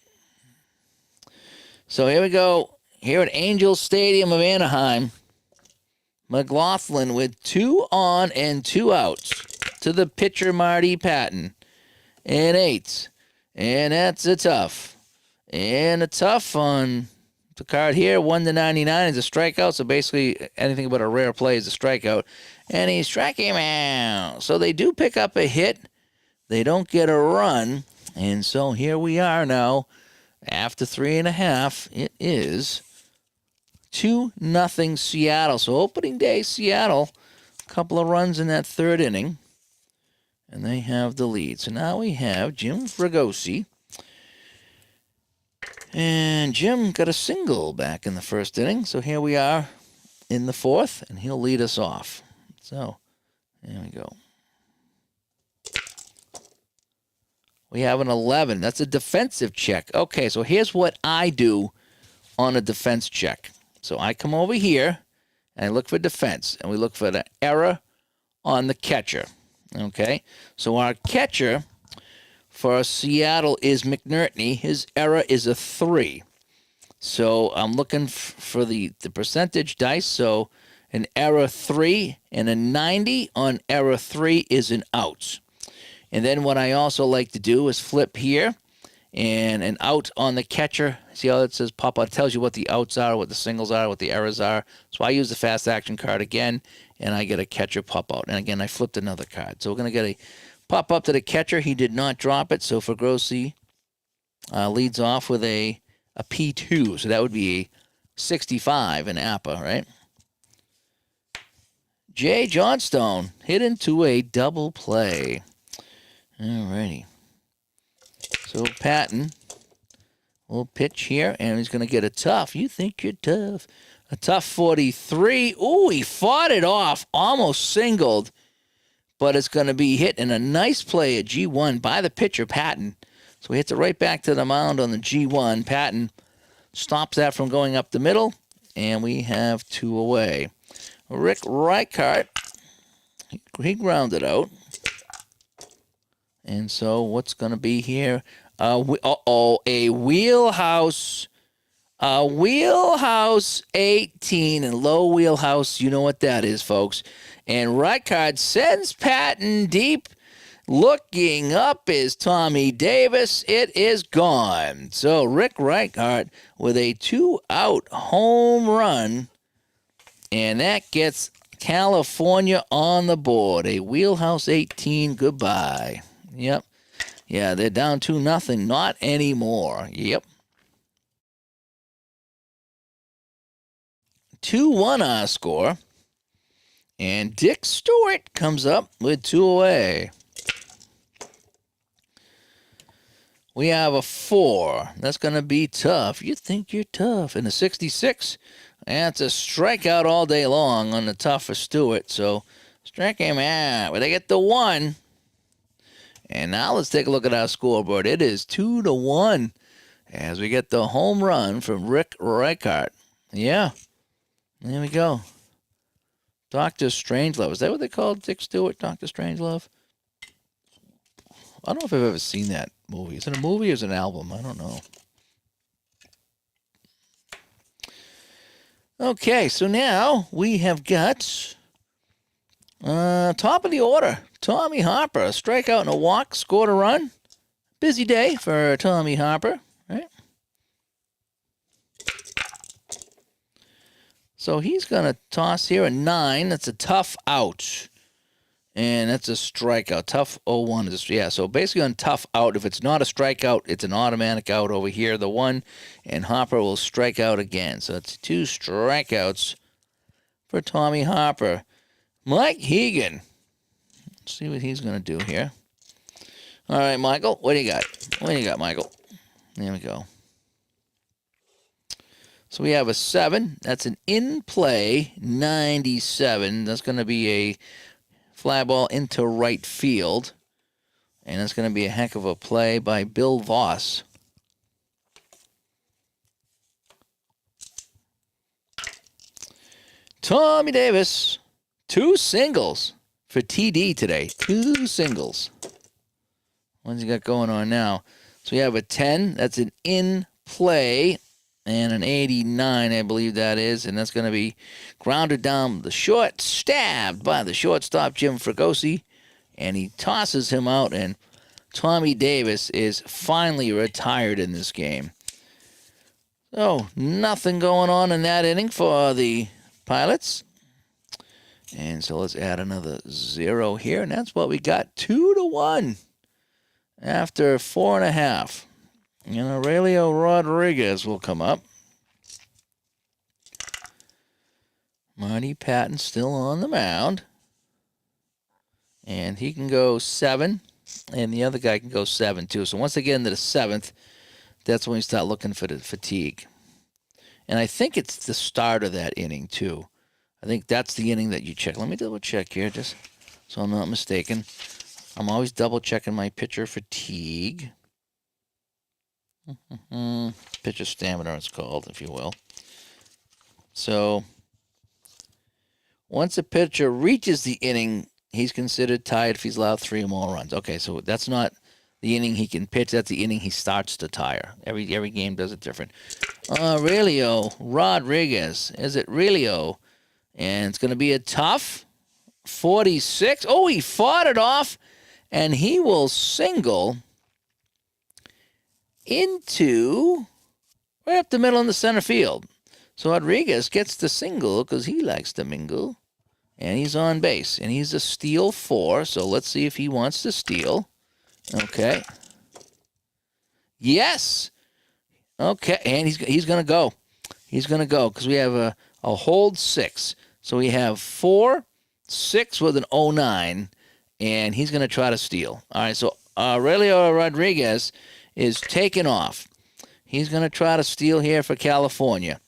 So here we go. Here at Angel Stadium of Anaheim, McLaughlin with 2 on and 2 outs to the pitcher, Marty Patton. And 8. And that's a tough. And a tough on the card here. 1-99 is a strikeout. So basically anything but a rare play is a strikeout. And he's striking him out. So they do pick up a hit. They don't get a run. And so here we are now. After 3.5, it is 2-0 Seattle. So opening day, Seattle, a couple of runs in that third inning. And they have the lead. So now we have Jim Fregosi. And Jim got a single back in the first inning. So here we are in the 4th, and he'll lead us off. So there we go. We have an 11. That's a defensive check. Okay, so here's what I do on a defense check. So I come over here, and I look for defense, and we look for the error on the catcher. Okay, so our catcher for Seattle is McNertney. His error is a 3. So I'm looking for the percentage dice. So an error 3 and a 90 on error 3 is an out. And then what I also like to do is flip here and an out on the catcher. See how it says pop out? It tells you what the outs are, what the singles are, what the errors are. So I use the fast action card again, and I get a catcher pop out. And again, I flipped another card. So we're going to get a pop up to the catcher. He did not drop it. So Fregosi leads off with a P2. So that would be a 65 in APA, right? Jay Johnstone hit into a double play. Alrighty. So Patton will pitch here, and he's going to get a tough. You think you're tough. A tough 43. Ooh, he fought it off. Almost singled. But it's going to be hit in a nice play at G1 by the pitcher, Patton. So he hits it right back to the mound on the G1. Patton stops that from going up the middle, and we have 2 away. Rick Reichart, he grounded out. And so what's going to be here? A wheelhouse. A wheelhouse 18 and low wheelhouse. You know what that is, folks. And Reichart sends Patton deep. Looking up is Tommy Davis. It is gone. So Rick Reichart with a 2-out home run. And that gets California on the board. A wheelhouse 18. Goodbye. Yep. Yeah, they're down 2-0. Not anymore. Yep. 2-1 our score. And Dick Stewart comes up with 2 away. We have a 4. That's going to be tough. You think you're tough. And a 66. That's a strikeout all day long on the tough for Stewart. So strike him out. But they get the 1. And now let's take a look at our scoreboard. It is 2-1 as we get the home run from Rick Reichart. Yeah. There we go. Dr. Strangelove. Is that what they called Dick Stewart, Dr. Strangelove? I don't know if I've ever seen that movie. Is it a movie or is it an album? I don't know. Okay, so now we have got top of the order. Tommy Harper, a strikeout and a walk, scored a run. Busy day for Tommy Harper, right? So he's going to toss here a 9. That's a tough out. And that's a strikeout. Tough 0-1 is, yeah. So basically on tough out, if it's not a strikeout, it's an automatic out over here. The 1, and Harper will strike out again. So it's 2 strikeouts for Tommy Harper. Mike Hegan. Let's see what he's going to do here. All right, Michael, what do you got? What do you got, Michael? There we go. So we have a 7. That's an in-play 97. That's going to be a fly ball into right field. And that's going to be a heck of a play by Bill Voss. Tommy Davis, 2 singles for TD today. 2 singles. What's he got going on now? So we have a 10. That's an in-play. And an 89, I believe that is. And that's going to be grounded down the short, stabbed by the shortstop, Jim Fregosi. And he tosses him out, and Tommy Davis is finally retired in this game. So, nothing going on in that inning for the Pilots. And so let's add another 0 here. And that's what we got, 2-1 after 4.5. And Aurelio Rodriguez will come up. Marty Patton still on the mound. And he can go 7. And the other guy can go 7, too. So once they get into the 7th, that's when we start looking for the fatigue. And I think it's the start of that inning, too. I think that's the inning that you check. Let me double check here, just so I'm not mistaken. I'm always double checking my pitcher fatigue. Pitcher stamina, it's called, if you will. So once a pitcher reaches the inning, he's considered tied if he's allowed 3 or more runs. Okay, so that's not the inning he can pitch. That's the inning he starts to tire. Every game does it different. Aurelio Rodriguez. Is it Aurelio? And it's going to be a tough 46. Oh, he fought it off, and he will single into right up the middle in the center field. So Rodriguez gets the single because he likes to mingle. And he's on base. And he's a steal 4. So let's see if he wants to steal. Okay. Yes. Okay. And he's going to go. He's going to go because we have a hold 6. So we have 4, 6 with an 09. And he's going to try to steal. All right. So Aurelio Rodriguez is taken off. He's going to try to steal here for California.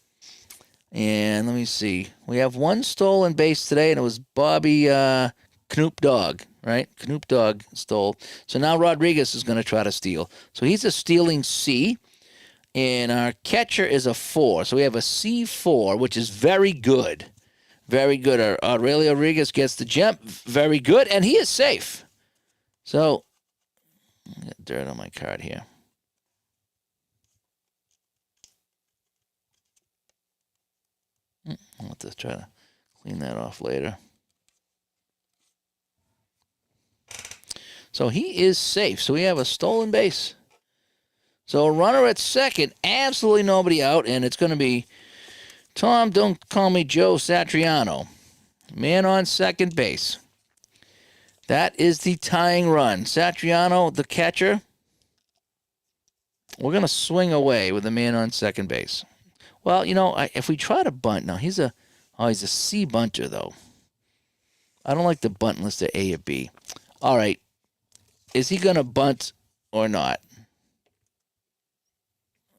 And let me see. We have 1 stolen base today, and it was Bobby Knoop Dog, right? Knoop Dog stole. So now Rodriguez is going to try to steal. So he's a stealing C, and our catcher is a 4. So we have a C4, which is very good. Very good. Aurelio Rodriguez gets the jump. Very good, and he is safe. So, I got dirt on my card here. I'll have to try to clean that off later. So he is safe. So we have a stolen base. So a runner at second, absolutely nobody out, and it's going to be Tom, don't call me Joe Satriano. Man on second base. That is the tying run. Satriano, the catcher. We're going to swing away with the man on second base. Well, if we try to bunt, now he's a C bunter, though. I don't like the bunt unless they're A or B. All right. Is he going to bunt or not?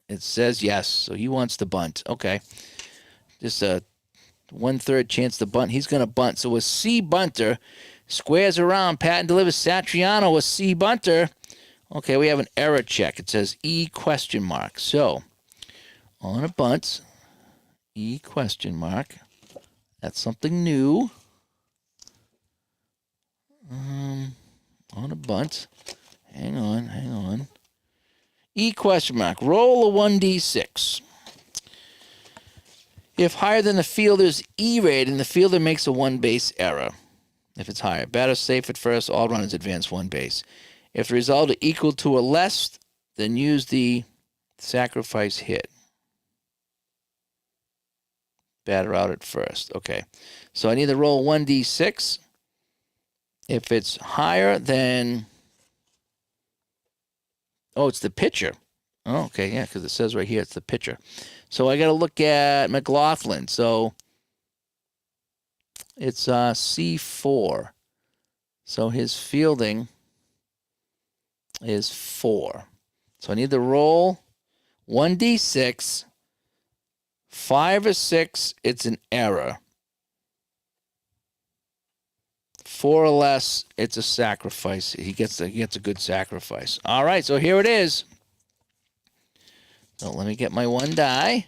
It says yes, so he wants to bunt. Okay. Just a 1/3 chance to bunt. He's going to bunt. So a C bunter squares around. Patton delivers. Satriano, a C bunter. Okay, we have an error check. It says E question mark. So on a bunt, E question mark. That's something new. On a bunt. Hang on. E question mark. Roll a 1d6. If higher than the fielder's E rating, the fielder makes a one-base error. If it's higher. Batter safe at first, all runners advance one base. If the result is equal to or less, then use the sacrifice hit. Batter out at first. Okay. So I need to roll 1d6. If it's higher than... Oh, it's the pitcher. Oh, okay, yeah, because it says right here it's the pitcher. So I got to look at McLaughlin. So it's C4. So his fielding is 4. So I need to roll 1d6. 5 or 6, it's an error. 4 or less, it's a sacrifice. He gets a good sacrifice. All right, so here it is. So let me get my one die.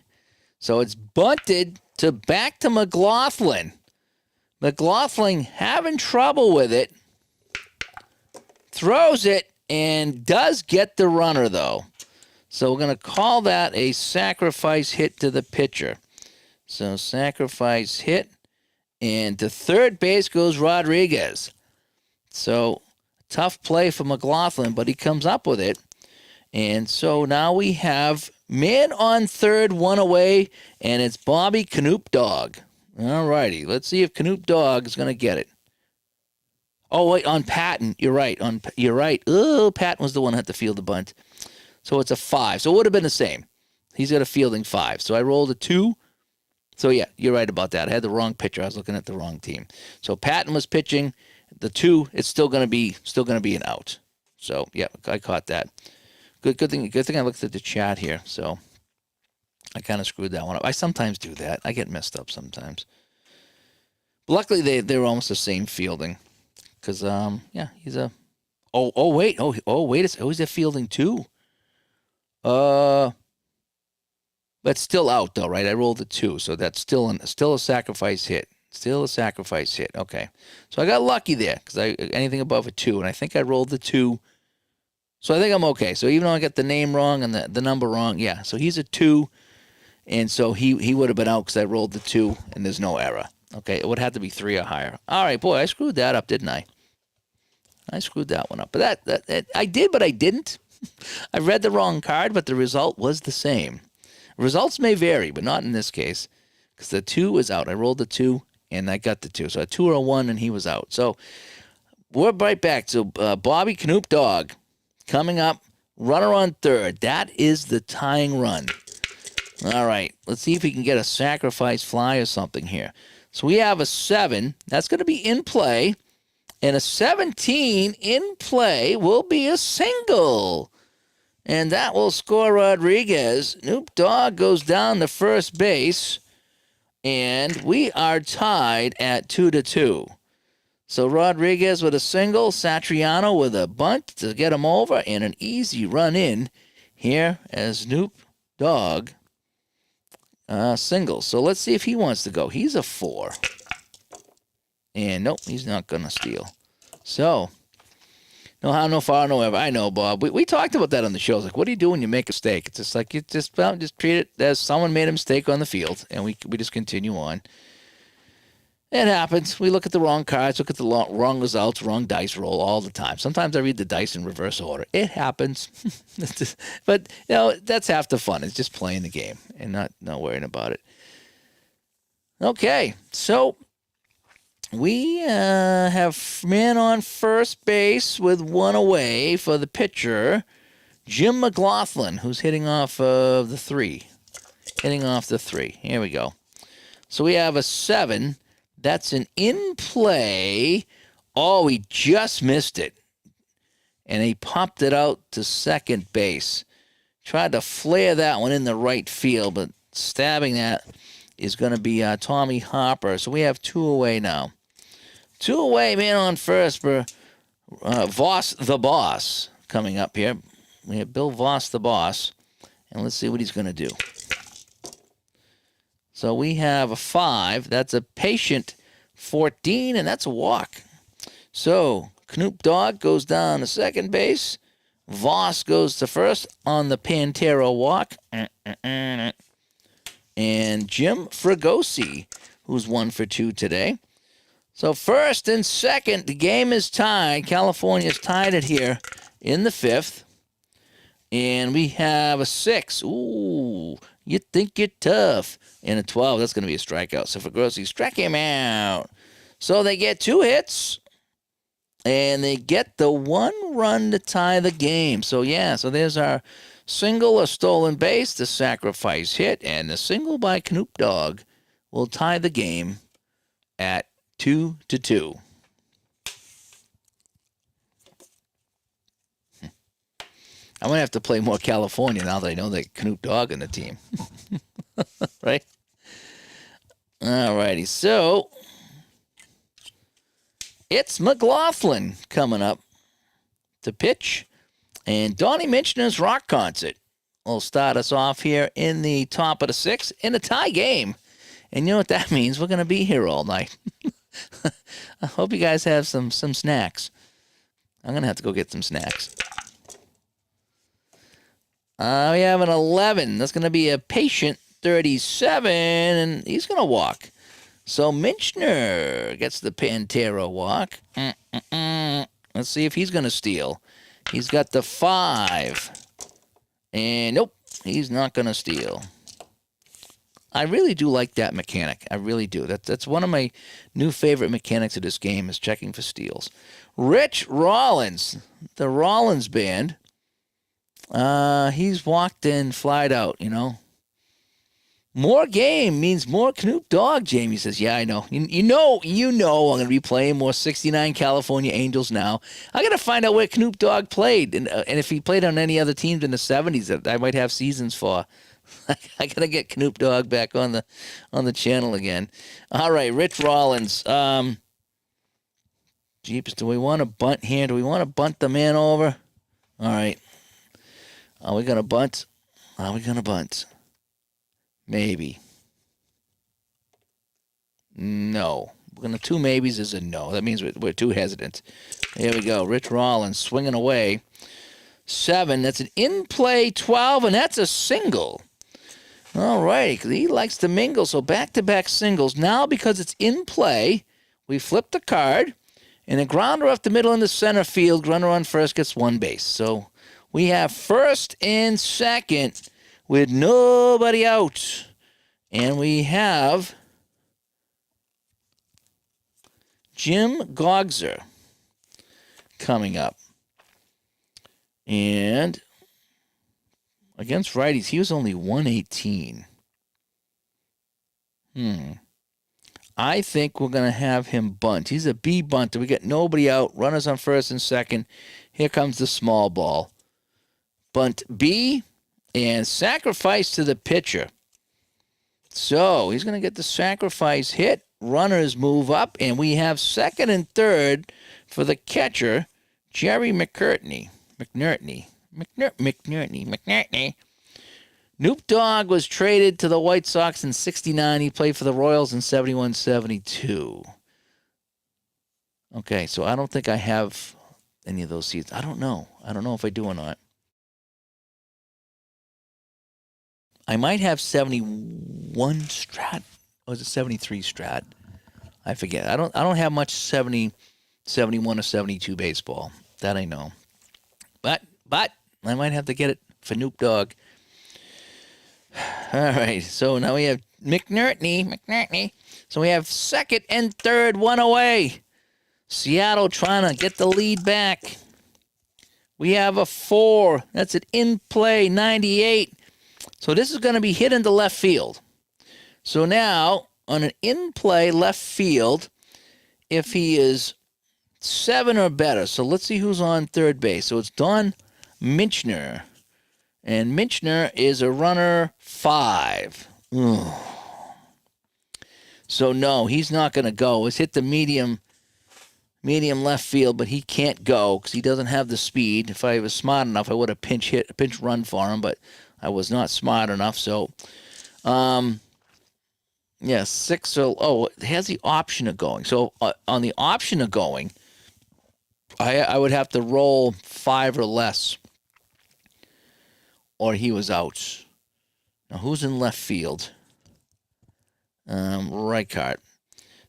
So it's bunted back to McLaughlin. McLaughlin having trouble with it. Throws it and does get the runner, though. So we're going to call that a sacrifice hit to the pitcher. So sacrifice hit. And to third base goes Rodriguez. So tough play for McLaughlin, but he comes up with it. And so now we have man on third, one away, and it's Bobby Knoop Dog. All righty. Let's see if Knoop Dog is going to get it. Oh, wait, on Patton. You're right. You're right. Oh, Patton was the one that had to field the bunt. So it's a 5. So it would have been the same. He's got a fielding 5. So I rolled a 2. So, yeah, you're right about that. I had the wrong pitcher. I was looking at the wrong team. So Patton was pitching. The 2, it's still going to be an out. So, yeah, I caught that. Good thing I looked at the chat here. So I kind of screwed that one up. I sometimes do that. I get messed up sometimes. But luckily, they're almost the same fielding. Because, yeah, he's a... wait. He's a fielding 2. That's still out, though, right? I rolled a 2, so that's still a sacrifice hit. Still a sacrifice hit. Okay. So I got lucky there because anything above a 2, and I think I rolled the 2. So I think I'm okay. So even though I got the name wrong and the number wrong, yeah. So he's a 2, and so he would have been out because I rolled the 2, and there's no error. Okay, it would have to be 3 or higher. All right, boy, I screwed that up, didn't I? I screwed that one up. But that I did, but I didn't. I read the wrong card, but the result was the same. Results may vary, but not in this case, because the 2 was out. I rolled the 2, and I got the 2. So a 2 or a 1, and he was out. So we're right back. So Bobby Knoop Dog coming up, runner on third. That is the tying run. All right, let's see if we can get a sacrifice fly or something here. So we have a 7. That's going to be in play, and a 17 in play will be a single. And that will score Rodriguez. Knoop Dog goes down to first base. And we are tied at 2-2. So Rodriguez with a single. Satriano with a bunt to get him over. And an easy run in here as Knoop Dog singles. So let's see if he wants to go. He's a 4. And nope, he's not going to steal. So, no how, no far, no ever. I know, Bob. We talked about that on the show. It's like, what do you do when you make a mistake? It's just like, you just treat it as someone made a mistake on the field, and we just continue on. It happens. We look at the wrong cards, look at the wrong results, wrong dice roll all the time. Sometimes I read the dice in reverse order. It happens. But, that's half the fun. It's just playing the game and not worrying about it. Okay, so we have man on first base with one away for the pitcher, Jim McLaughlin, who's hitting off of the 3. Here we go. So we have a 7. That's an in play. Oh, he just missed it. And he popped it out to second base. Tried to flare that one in the right field, but stabbing that is going to be Tommy Harper. So we have 2 away now. 2 away, man on first for Voss the Boss coming up here. We have Bill Voss the Boss. And let's see what he's going to do. So we have a 5. That's a patient 14, and that's a walk. So Knoop Dog goes down to second base. Voss goes to first on the Pantera walk. And Jim Fregosi, who's 1 for 2 today. So first and second, the game is tied. California's tied it here in the 5th. And we have a 6. Ooh, you think you're tough. And a 12, that's going to be a strikeout. So Fregosi struck him out. So they get 2 hits. And they get the 1 run to tie the game. So, so there's our single, a stolen base, the sacrifice hit, and the single by Knoop Dog will tie the game at 2-2. I'm going to have to play more California now that I know that Knoop Dog in the team. Right? All righty. So, it's McLaughlin coming up to pitch. And Donnie Minchner's rock concert will start us off here in the top of the 6th in a tie game. And you know what that means? We're going to be here all night. I hope you guys have some snacks. I'm going to have to go get some snacks. We have an 11. That's going to be a patient 37, and he's going to walk. So Minchner gets the Pantera walk. Let's see if he's going to steal. He's got the 5. And nope, he's not going to steal. I really do like that mechanic. I really do. That's one of my new favorite mechanics of this game is checking for steals. Rich Rollins, the Rollins band. He's walked in, flied out, More game means more Knoop Dog, Jamie says. Yeah, I know. You know I'm going to be playing more 69 California Angels now. I got to find out where Knoop Dog played. And if he played on any other teams in the 70s that I might have seasons for. I got to get Knoop Dog back on the channel again. All right, Rich Rollins. Jeeps, do we want to bunt here? Do we want to bunt the man over? All right. Are we going to bunt? Maybe. No. We're going to 2 maybes is a no. That means we're too hesitant. Here we go. Rich Rollins swinging away. 7. That's an in-play 12, and that's a single. All right. He likes to mingle, so back-to-back singles. Now, because it's in play, we flip the card, and a grounder up the middle in the center field. Runner on first gets 1 base. So we have first and second with nobody out. And we have Jim Gogzer coming up. And against righties, he was only 118. I think we're going to have him bunt. He's a B bunter. We get nobody out. Runners on first and second. Here comes the small ball. Bunt B and sacrifice to the pitcher. So he's going to get the sacrifice hit. Runners move up, and we have second and third for the catcher, Jerry McNertney. Knoop Dog was traded to the White Sox in '69. He played for the Royals in '71-'72. Okay, so I don't think I have any of those seeds. I don't know. I don't know if I do or not. I might have 71 Strat. Or is it 73 Strat? I forget. I don't have much 70, 71 or 72 baseball. That I know. But I might have to get it for Noop Dog. All right. So now we have McNertney. So we have second and third, one away. Seattle trying to get the lead back. We have a 4. That's an in play, 98. So this is going to be hit into left field. So now, on an in play left field, if he is 7 or better. So let's see who's on third base. So it's Don Minchner. And Minchner is a runner 5. Ugh. So no, he's not going to go. It's hit the medium left field, but he can't go because he doesn't have the speed. If I was smart enough, I would have pinch run for him, but I was not smart enough. So, 6. So, it has the option of going. So on the option of going, I would have to roll 5 or less, or he was out. Now who's in left field? Reichart.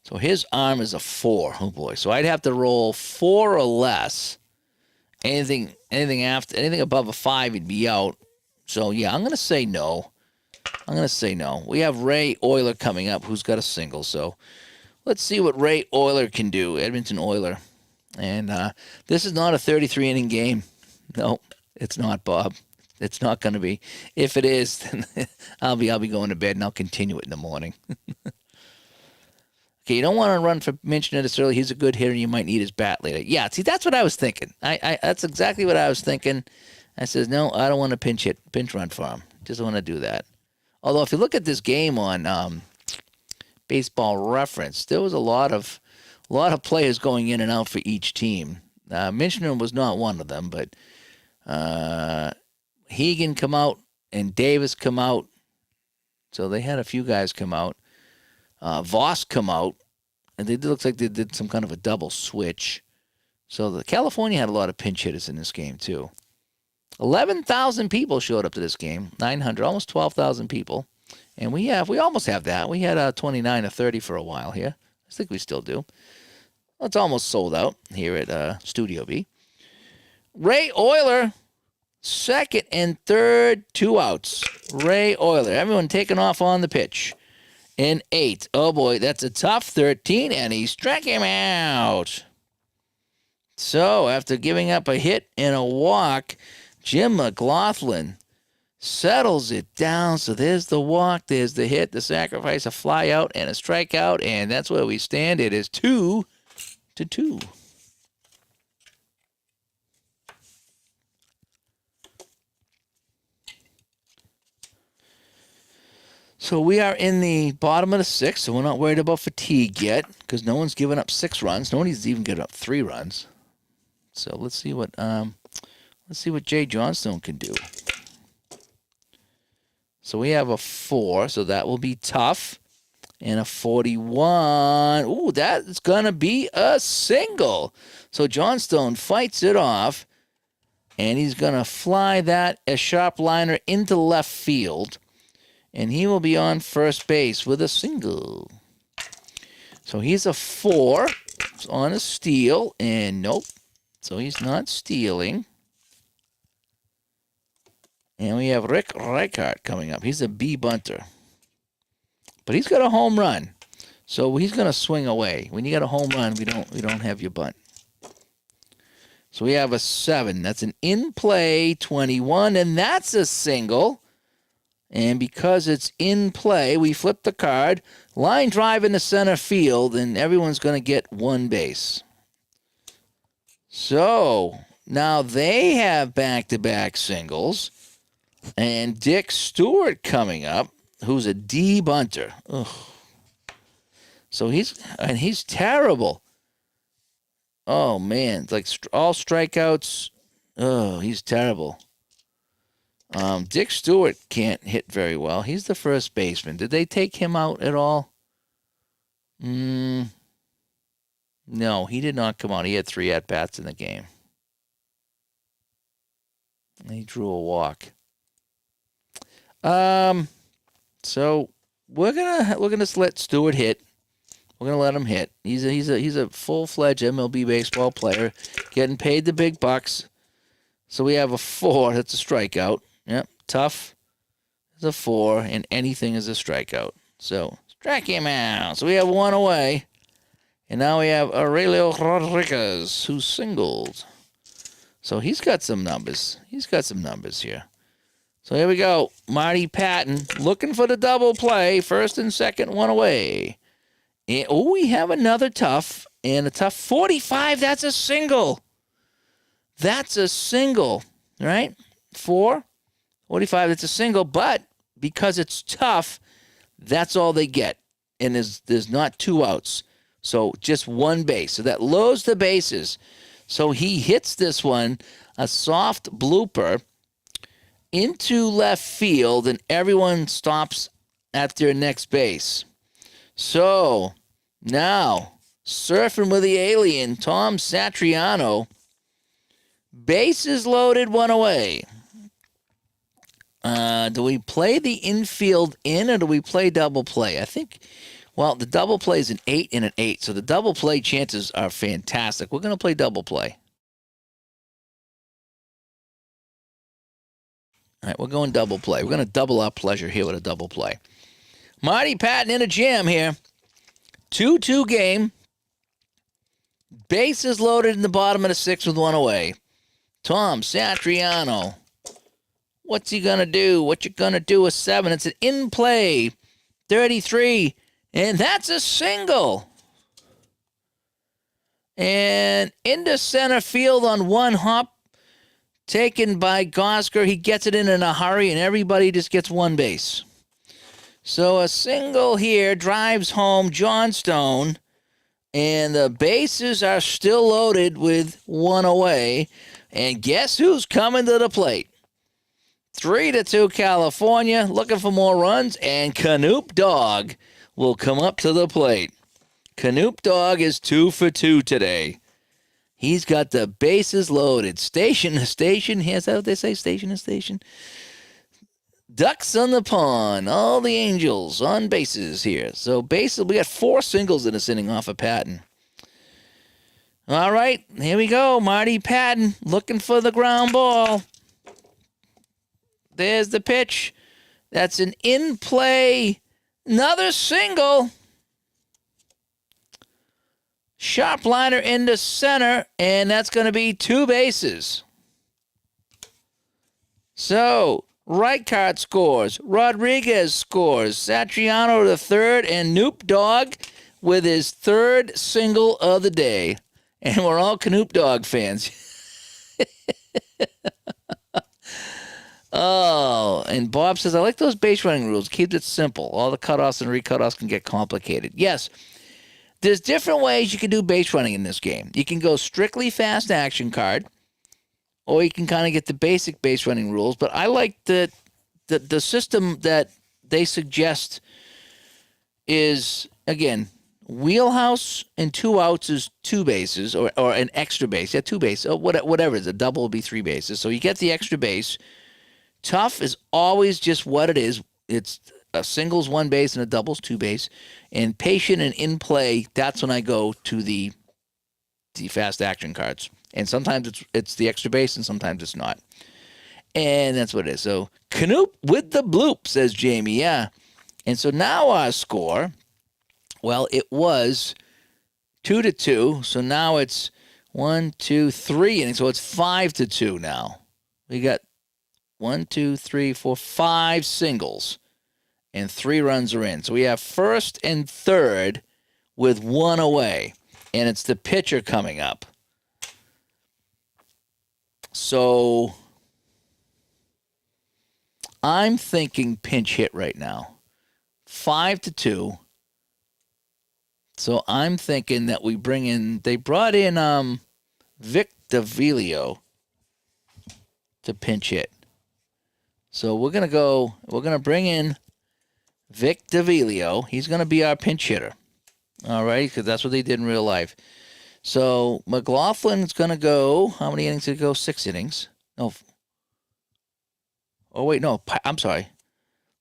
So his arm is a 4. Oh boy. So I'd have to roll 4 or less. Anything above a 5, he'd be out. So yeah, I'm gonna say no. We have Ray Euler coming up, who's got a single. So let's see what Ray Euler can do. Edmonton Euler. And this is not a 33 inning game. No, it's not, Bob. It's not going to be. If it is, then I'll be going to bed and I'll continue it in the morning. Okay, you don't want to run for Minchner this early. He's a good hitter. You might need his bat later. Yeah, see, that's what I was thinking. That's exactly what I was thinking. I says, no, I don't want to pinch run for him. Just want to do that. Although if you look at this game on Baseball Reference, there was a lot of players going in and out for each team. Minchner was not one of them, but Hegan come out and Davis come out. So they had a few guys come out. Voss come out, and it looks like they did some kind of a double switch. So the California had a lot of pinch hitters in this game too. 11,000 people showed up to this game. 900, almost 12,000 people, and we almost have that. We had 29 or 30 for a while here. I think we still do. Well, it's almost sold out here at Studio B. Ray Euler, second and third, 2 outs. Ray Euler, everyone taking off on the pitch. In 8. Oh boy, that's a tough 13, and he struck him out. So after giving up a hit and a walk, Jim McLaughlin settles it down. So there's the walk, there's the hit, the sacrifice, a fly out, and a strikeout, and that's where we stand. It is 2-2. So we are in the bottom of the 6th, so we're not worried about fatigue yet because no one's given up 6 runs. Nobody's even given up 3 runs. So let's see what Jay Johnstone can do. So we have a 4, so that will be tough. And a 41. Ooh, that's gonna be a single. So Johnstone fights it off, and he's gonna fly that a sharp liner into left field. And he will be on first base with a single. So he's a 4. It's on a steal. And nope. So he's not stealing. And we have Rick Reichart coming up. He's a B bunter. But he's got a home run. So he's going to swing away. When you got a home run, we don't have you bunt. So we have a 7. That's an in-play 21. And that's a single. And because it's in play, we flip the card, line drive into center field, and everyone's going to get 1 base. So now they have back-to-back singles, and Dick Stewart coming up, who's a D bunter. Ugh. So he's terrible. Oh man, it's like all strikeouts. Oh, he's terrible. Dick Stewart can't hit very well. He's the first baseman. Did they take him out at all? No, he did not come on. He had 3 at-bats in the game. He drew a walk. So we're gonna let Stewart hit. We're gonna let him hit. He's a full-fledged MLB baseball player, getting paid the big bucks. So we have a 4. That's a strikeout. Yep, tough is a 4, and anything is a strikeout. So strike him out. So we have 1 away, and now we have Aurelio Rodriguez, who singled. So he's got some numbers. He's got some numbers here. So here we go. Marty Patton looking for the double play. First and second, 1 away. And, we have another tough. And a tough 45. That's a single. That's a single, right? 4, 45. That's a single. But because it's tough, that's all they get. And there's not 2 outs. So just 1 base. So that loads the bases. So he hits this one, a soft blooper, into left field, and everyone stops at their next base. So now, surfing with the alien, Tom Satriano, bases loaded, 1 away. Do we play the infield in, or do we play double play? I think, well, the double play is an 8 and an 8, so the double play chances are fantastic. We're going to play double play. All right, we're going double play. We're going to double our pleasure here with a double play. Marty Patton in a jam here. 2-2 game. Bases loaded in the bottom of the 6th with 1 away. Tom Satriano. What's he going to do? What you going to do with 7? It's an in-play. 33. And that's a single. And into center field on 1 hop. Taken by Gosker. He gets it in a hurry, and everybody just gets 1 base. So a single here drives home Johnstone, and the bases are still loaded with 1 away. And guess who's coming to the plate? 3-2 California, looking for more runs, and Canoop Dog will come up to the plate. Canoop Dog is 2 for 2 today. He's got the bases loaded. Station to station. Is that what they say? Station to station. Ducks on the pond. All the Angels on bases here. So bases, we got 4 singles in this inning off of Patton. All right, here we go. Marty Patton looking for the ground ball. There's the pitch. That's an in-play. Another single. Sharp liner into center, and that's going to be 2 bases. So, Reichart scores. Rodriguez scores. Satriano to third, and Noop Dog with his 3rd single of the day. And we're all Canoop Dog fans. Oh, and Bob says, I like those base running rules. Keeps it simple. All the cutoffs and recutoffs can get complicated. Yes. There's different ways you can do base running in this game. You can go strictly fast action card, or you can kind of get the basic base running rules. But I like the system that they suggest is, again, wheelhouse and 2 outs is 2 bases, or an extra base. Yeah, 2 bases. Whatever it is. A double will be 3 bases. So you get the extra base. Tough is always just what it is. It's a single's 1 base and a double's 2 base. And patient and in play, that's when I go to the fast action cards. And sometimes it's the extra base and sometimes it's not. And that's what it is. So Canoop with the bloop, says Jamie. Yeah. And so now our score, well, it was 2-2. So now it's 1, 2, 3 innings. So it's 5-2 now. We got 1, 2, 3, 4, 5 singles. And 3 runs are in. So we have first and third with 1 away. And it's the pitcher coming up. So I'm thinking pinch hit right now. 5-2. So I'm thinking that we bring in, they brought in Vic Davilio to pinch hit. So we're going to bring in Vic Davilio. He's going to be our pinch hitter. All right, because that's what they did in real life. So McLaughlin's going to go. How many innings did he go? 6 innings. No. Oh, wait, no. I'm sorry.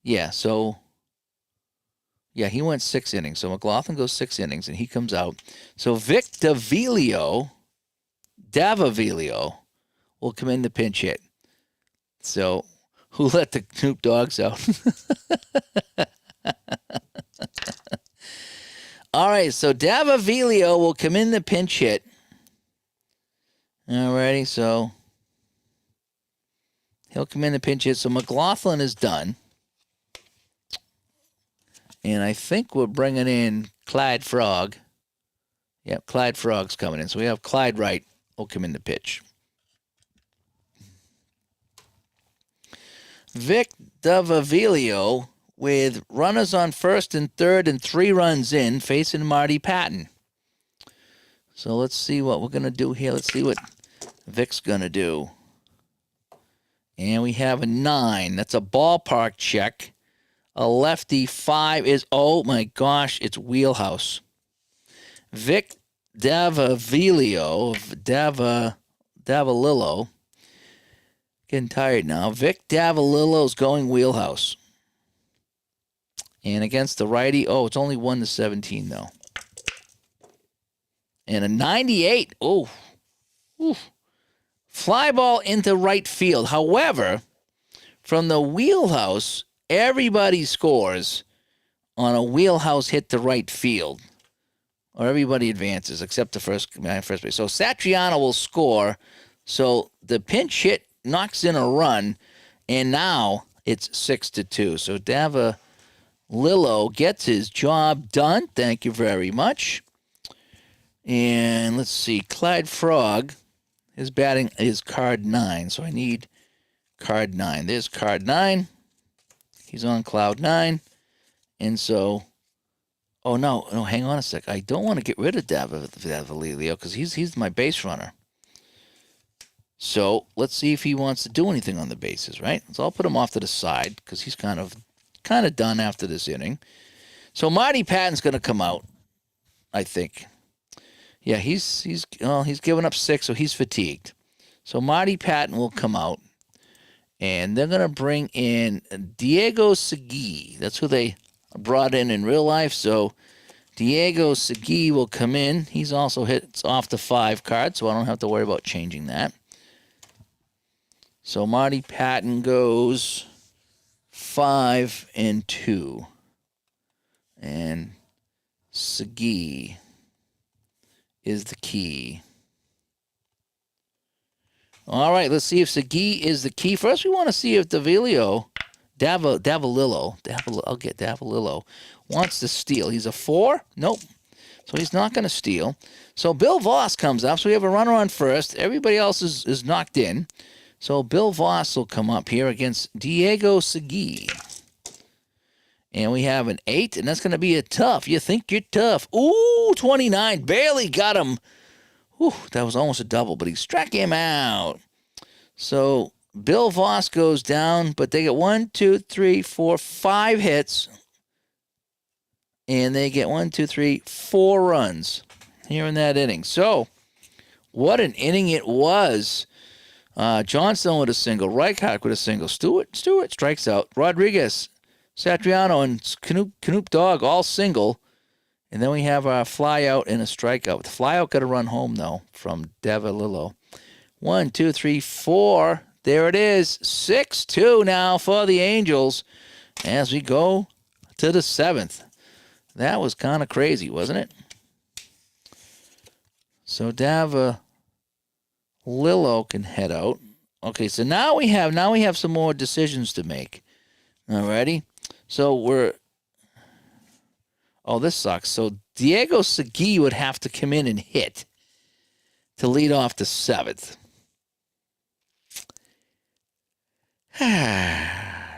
Yeah, so, yeah, he went 6 innings. So McLaughlin goes 6 innings, and he comes out. So Vic Davilio will come in to pinch hit. So who let the Snoop Dogs out? All right, so Davilio will come in to pinch hit. Alrighty, so he'll come in to pinch hit. So McLaughlin is done. And I think we're bringing in Clyde Frog. Yep, Clyde Frog's coming in. So we have Clyde Wright will come in to pitch. Vic Davilio with runners on first and third and 3 runs in, facing Marty Patton. So let's see what we're going to do here. Let's see what Vic's going to do. And we have a 9. That's a ballpark check. A lefty. 5 is, oh my gosh, it's wheelhouse. Vic Davilio, Davilillo. Getting tired now. Vic Davilillo's going wheelhouse. And against the righty, oh, it's only 1-17 though. And a 98. Oh, fly ball into right field. However, from the wheelhouse, everybody scores on a wheelhouse hit to right field. Or everybody advances except the first base. So Satriano will score. So the pinch hit knocks in a run, and now it's 6-2. So Davilillo gets his job done. Thank you very much. And let's see, Clyde Frog is batting is card 9. So I need card 9. There's card 9. He's on cloud 9. And so, oh, no, hang on a sec. I don't want to get rid of Davilillo because he's my base runner. So let's see if he wants to do anything on the bases, right? So I'll put him off to the side because he's kind of done after this inning. So Marty Patton's going to come out, I think. Yeah, he's given up 6, so he's fatigued. So Marty Patton will come out, and they're going to bring in Diego Segui. That's who they brought in real life. So Diego Segui will come in. He's also hits off the 5 card, so I don't have to worry about changing that. So Marty Patton goes 5-2. And Segui is the key. All right, let's see if Segui is the key. First, we want to see if Davilillo wants to steal. He's a 4? Nope. So he's not going to steal. So Bill Voss comes up. So we have a runner on first. Everybody else is knocked in. So Bill Voss will come up here against Diego Segui. And we have an 8, and that's going to be a tough. You think you're tough. Ooh, 29. Barely got him. Ooh, that was almost a double, but he struck him out. So Bill Voss goes down, but they get 1, 2, 3, 4, 5 hits. And they get 1, 2, 3, 4 runs here in that inning. So what an inning it was. Johnson with a single. Reichart with a single. Stewart strikes out. Rodriguez, Satriano, and Knoop Dog all single. And then we have a fly out and a strikeout. The fly out got to run home, though, from Davilillo. 1, 2, 3, 4. There it is. 6-2 now for the Angels as we go to the 7th. That was kind of crazy, wasn't it? So Davilillo can head out. Okay, so now we have some more decisions to make. Alrighty. So this sucks. So Diego Segui would have to come in and hit to lead off the 7th.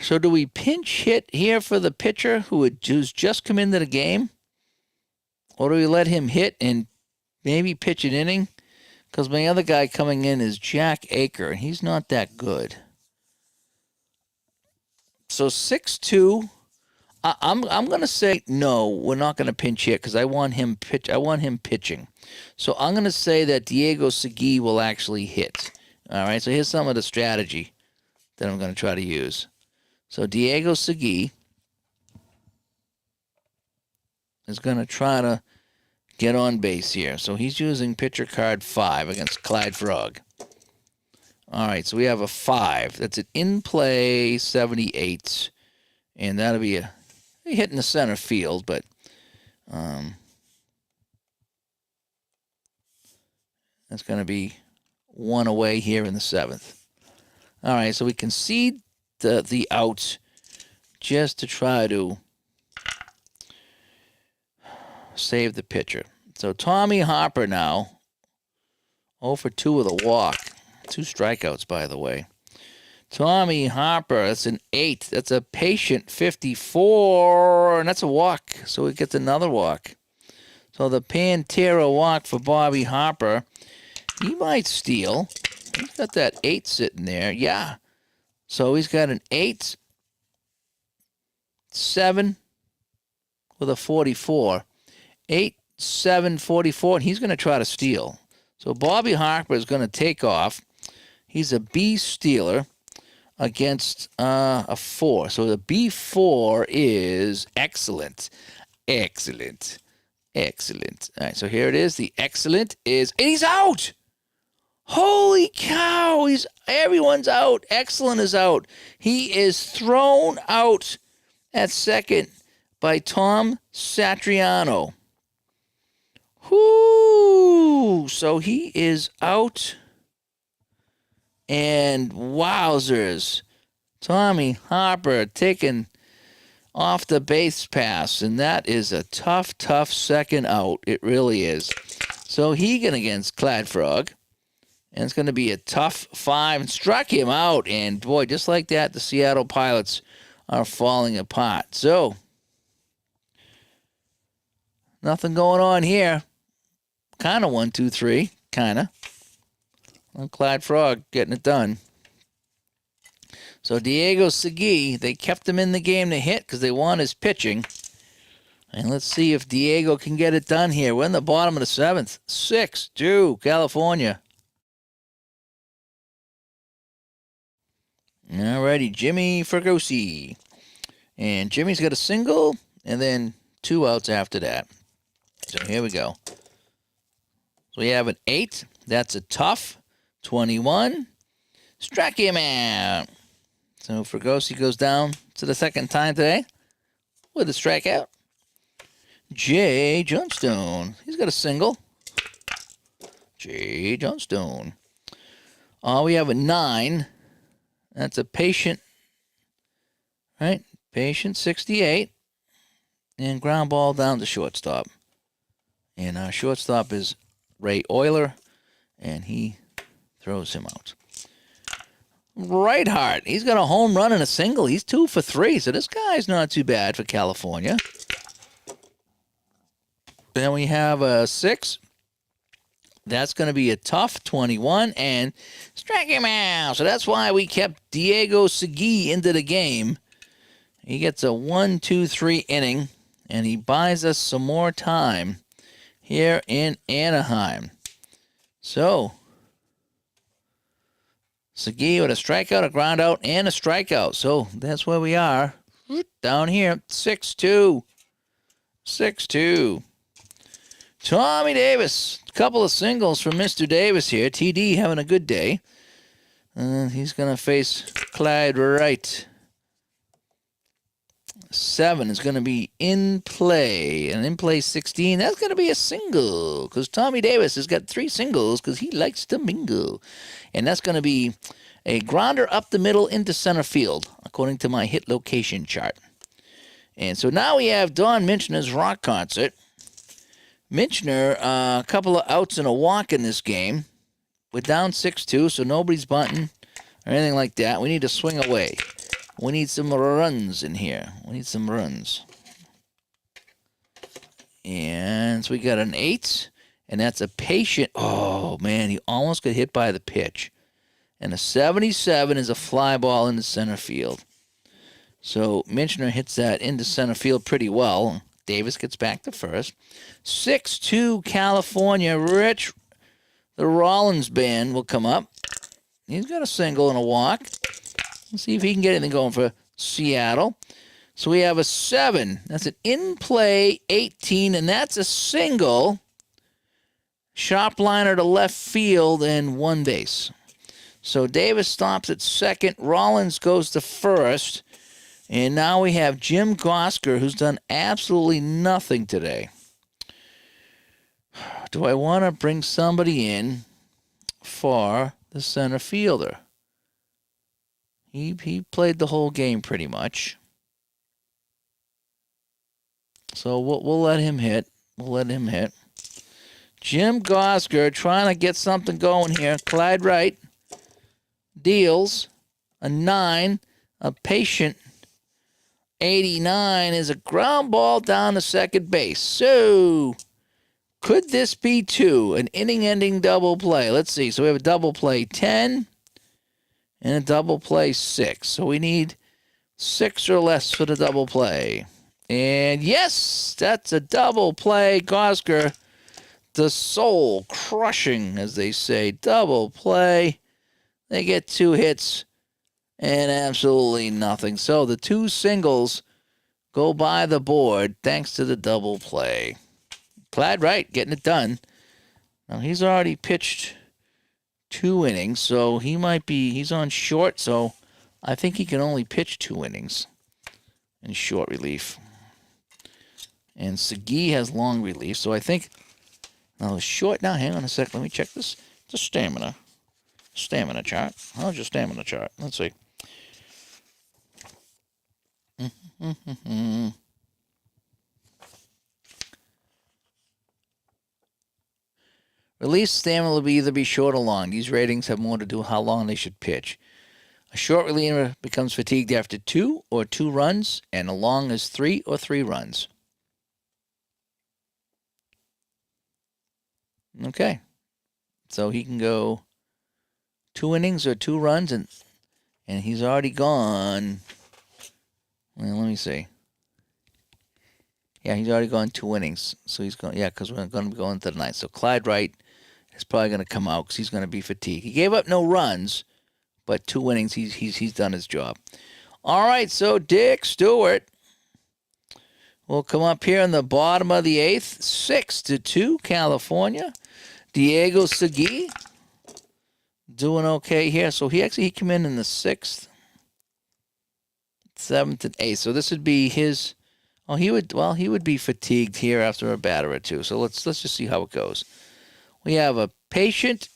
So do we pinch hit here for the pitcher who's just come into the game? Or do we let him hit and maybe pitch an inning? Because my other guy coming in is Jack Aker, and he's not that good. So 6-2. I'm gonna say no. We're not gonna pinch hit because I want him pitch. I want him pitching. So I'm gonna say that Diego Segui will actually hit. All right. So here's some of the strategy that I'm gonna try to use. So Diego Segui is gonna try to get on base here. So he's using pitcher card 5 against Clyde Frog. All right. So we have a 5. That's an in play 78, and that'll be a hit in the center field, but that's going to be 1 away here in the 7th. All right, so we concede the out just to try to save the pitcher. So Tommy Harper now 0 for 2 with a walk. 2 strikeouts, by the way. Tommy Harper, that's an 8. That's a patient 54, and that's a walk. So he gets another walk. So the Pantera walk for Bobby Harper. He might steal. He's got that 8 sitting there. Yeah. So he's got an 8, 7 with a 44. 8, 7, 44, and he's going to try to steal. So Bobby Harper is going to take off. He's a B stealer against a 4. So the B4 is excellent. Excellent. Excellent. All right, so here it is. The excellent is, and he's out. Holy cow. Everyone's out. Excellent is out. He is thrown out at second by Tom Satriano. Whoo! So he is out. And wowzers, Tommy Harper taken off the base pass, and that is a tough, tough second out. It really is. So Hegan against Clyde Frog, and it's going to be a tough 5. And struck him out, and boy, just like that, the Seattle Pilots are falling apart. So nothing going on here. Kind of 1, 2, 3, kind of. Well, Clyde Frog getting it done. So Diego Segui, they kept him in the game to hit because they want his pitching. And let's see if Diego can get it done here. We're in the bottom of the 7th. 6-2, California. All righty, Jimmy Fregosi. And Jimmy's got a single and then 2 outs after that. So here we go. So we have an 8. That's a tough. 21. Struck him out. So Fregosi goes down to the second time today with a strikeout. Jay Johnstone. He's got a single. Jay Johnstone. We have a 9. That's a patient. Right? Patient 68. And ground ball down to shortstop. And our shortstop is Ray Euler. And he throws him out. Rightheart, he's got a home run and a single. He's 2 for 3, so this guy's not too bad for California. Then we have a 6. That's going to be a tough 21, and strike him out. So that's why we kept Diego Segui into the game. He gets a 1, 2, 3 inning, and he buys us some more time here in Anaheim. So Segui with a strikeout, a ground out, and a strikeout. So that's where we are down here. 6-2. 6-2. Tommy Davis. A couple of singles from Mr. Davis here. TD having a good day. He's going to face Clyde Wright. 7 is going to be in play. And in play 16, that's going to be a single. Because Tommy Davis has got 3 singles because he likes to mingle. And that's going to be a grounder up the middle into center field, according to my hit location chart. And so now we have Don Minchner's rock concert. Minchner, a couple of outs and a walk in this game. We're down 6-2, so nobody's bunting or anything like that. We need to swing away. We need some runs in here. We need some runs. And so we got an 8, and that's a patient. Oh, man, he almost got hit by the pitch. And a 77 is a fly ball in the center field. So Minchner hits that into center field pretty well. Davis gets back to first. 6-2 California. Rich, the Rollins band, will come up. He's got a single and a walk. Let's see if he can get anything going for Seattle. So we have a 7. That's an in-play 18, and that's a single. Sharp liner to left field and one base. So Davis stops at second. Rollins goes to first. And now we have Jim Gosker, who's done absolutely nothing today. Do I want to bring somebody in for the center fielder? He played the whole game pretty much. So we'll let him hit. We'll let him hit. Jim Gosker trying to get something going here. Clyde Wright deals a 9, a patient 89 is a ground ball down to second base. So, could this be 2? An inning-ending double play. Let's see. So, we have a double play 10 and a double play 6. So, we need 6 or less for the double play. And yes, that's a double play. Gosker, the soul crushing, as they say. Double play. They get 2 hits. And absolutely nothing. So the 2 singles go by the board thanks to the double play. Clyde Wright getting it done. Now he's already pitched 2 innings, so he's on short, so I think he can only pitch 2 innings in short relief. And Segui has long relief, so I think now short. Now hang on a second, let me check this. It's a stamina chart. How's your stamina chart? Let's see. Release stamina will either be short or long. These ratings have more to do with how long they should pitch. A short reliever becomes fatigued after 2 or 2 runs, and a long is 3 or 3 runs. Okay. So he can go 2 innings or 2 runs, and he's already gone. Well, let me see. Yeah, he's already gone 2 innings. So he's going, because we're going to be going to the 9th. So Clyde Wright is probably going to come out because he's going to be fatigued. He gave up no runs, but 2 innings, he's done his job. All right, so Dick Stewart will come up here in the bottom of the 8th. 6-2, California. Diego Segui doing okay here. So he came in the 6th. 7th and 8th. So this would be his. Oh, he would be fatigued here after a batter or 2. So let's just see how it goes. We have a patient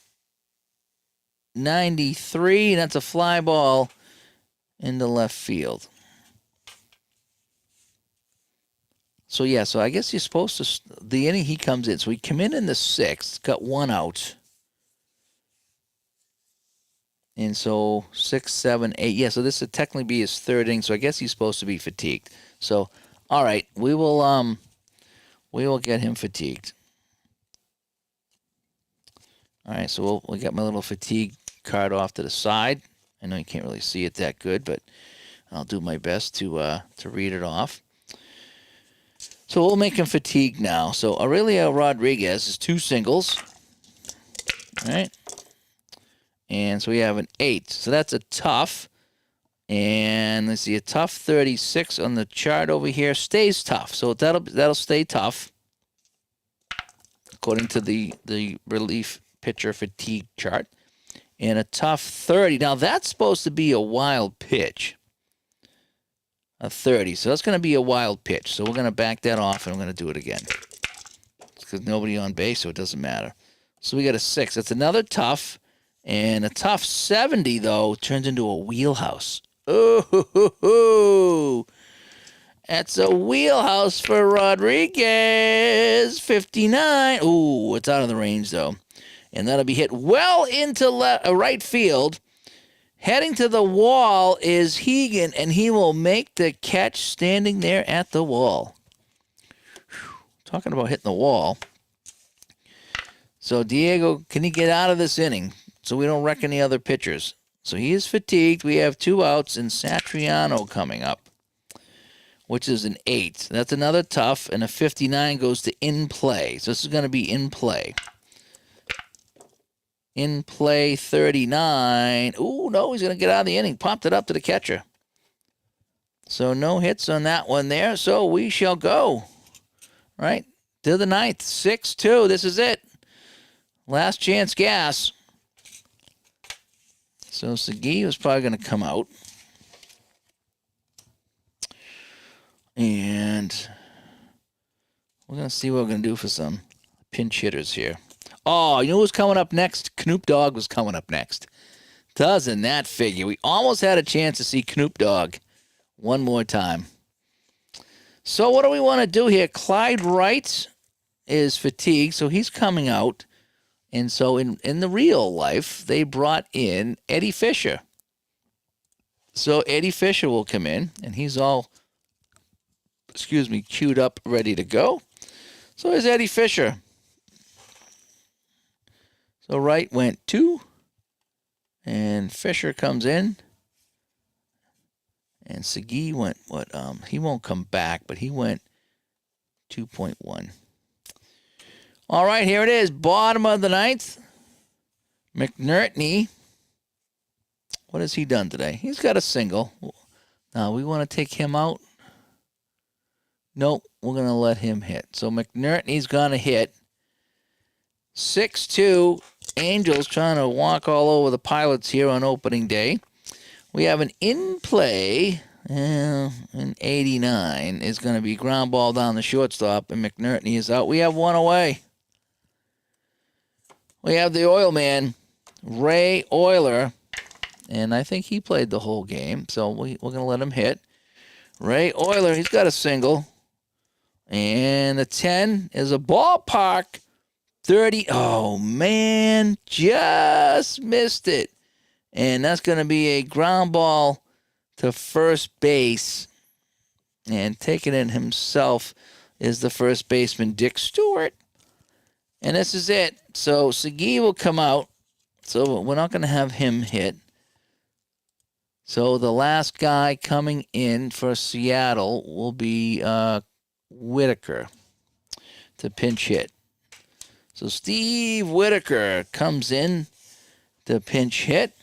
93, and that's a fly ball into left field. So yeah, so I guess he's supposed to. The inning he comes in, so he come in the 6th, got 1 out. And so 6, 7, 8. Yeah, so this would technically be his 3rd inning. So I guess he's supposed to be fatigued. So, all right, we will get him fatigued. All right, so we'll get my little fatigue card off to the side. I know you can't really see it that good, but I'll do my best to read it off. So we'll make him fatigued now. So Aurelio Rodriguez is 2 singles. All right. And so we have an 8. So that's a tough. And let's see, a tough 36 on the chart over here stays tough. So that'll stay tough, according to the relief pitcher fatigue chart. And a tough 30. Now that's supposed to be a wild pitch. A 30. So that's going to be a wild pitch. So we're going to back that off, and we're going to do it again. Because nobody on base, so it doesn't matter. So we got a 6. That's another tough. And a tough 70, though, turns into a wheelhouse. Oh, that's a wheelhouse for Rodriguez. 59. Ooh, it's out of the range, though. And that'll be hit well into right field. Heading to the wall is Hegan, and he will make the catch standing there at the wall. Whew. Talking about hitting the wall. So Diego, can he get out of this inning so we don't wreck any other pitchers? So he is fatigued. We have 2 outs, and Satriano coming up. which is an 8. That's another tough, and a 59 goes to in play. So this is going to be in play. In play 39. Ooh, no, he's going to get out of the inning. Popped it up to the catcher. So no hits on that one there. So we shall go, right, to the 9th. 6-2. This is it. Last chance gas. So Segui was probably going to come out. And we're going to see what we're going to do for some pinch hitters here. Oh, you know who's coming up next? Knoop Dog was coming up next. Doesn't that figure? We almost had a chance to see Knoop Dog one more time. So what do we want to do here? Clyde Wright is fatigued, so he's coming out. And so in the real life, they brought in Eddie Fisher. So Eddie Fisher will come in, and he's all, queued up, ready to go. So here's Eddie Fisher. So Wright went 2, and Fisher comes in. And Segui went, he won't come back, but he went 2.1. All right, here it is, bottom of the 9th. McNertney, what has he done today? He's got a single. Now, we want to take him out. Nope, we're going to let him hit. So McNertney's going to hit. 6-2. Angels trying to walk all over the Pilots here on opening day. We have an in play, an 89 is going to be ground ball down the shortstop, and McNertney is out. We have one away. We have the oil man, Ray Oyler, and I think he played the whole game, so we're going to let him hit. Ray Oyler, he's got a single, and the 10 is a ballpark 30. Oh, man, just missed it. And that's going to be a ground ball to first base. And taking it himself is the first baseman, Dick Stewart. And this is it. So Segui will come out. So we're not going to have him hit. So the last guy coming in for Seattle will be Whitaker to pinch hit. So Steve Whitaker comes in to pinch hit.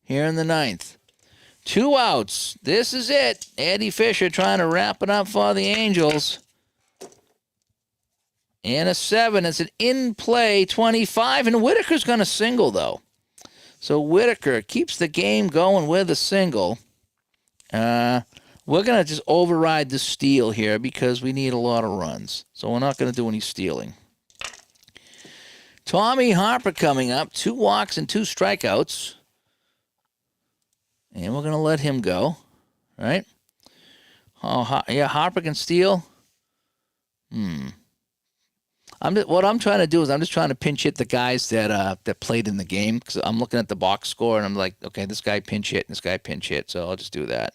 Here in the 9th. 2 outs. This is it. Eddie Fisher trying to wrap it up for the Angels. And a 7. It's an in-play 25. And Whitaker's going to single, though. So Whitaker keeps the game going with a single. We're going to just override the steal here because we need a lot of runs. So we're not going to do any stealing. Tommy Harper coming up. 2 walks and 2 strikeouts. And we're going to let him go, right? Oh, yeah, Harper can steal. What I'm trying to do is I'm just trying to pinch hit the guys that played in the game because I'm looking at the box score and I'm like, okay, this guy pinch hit and this guy pinch hit, so I'll just do that.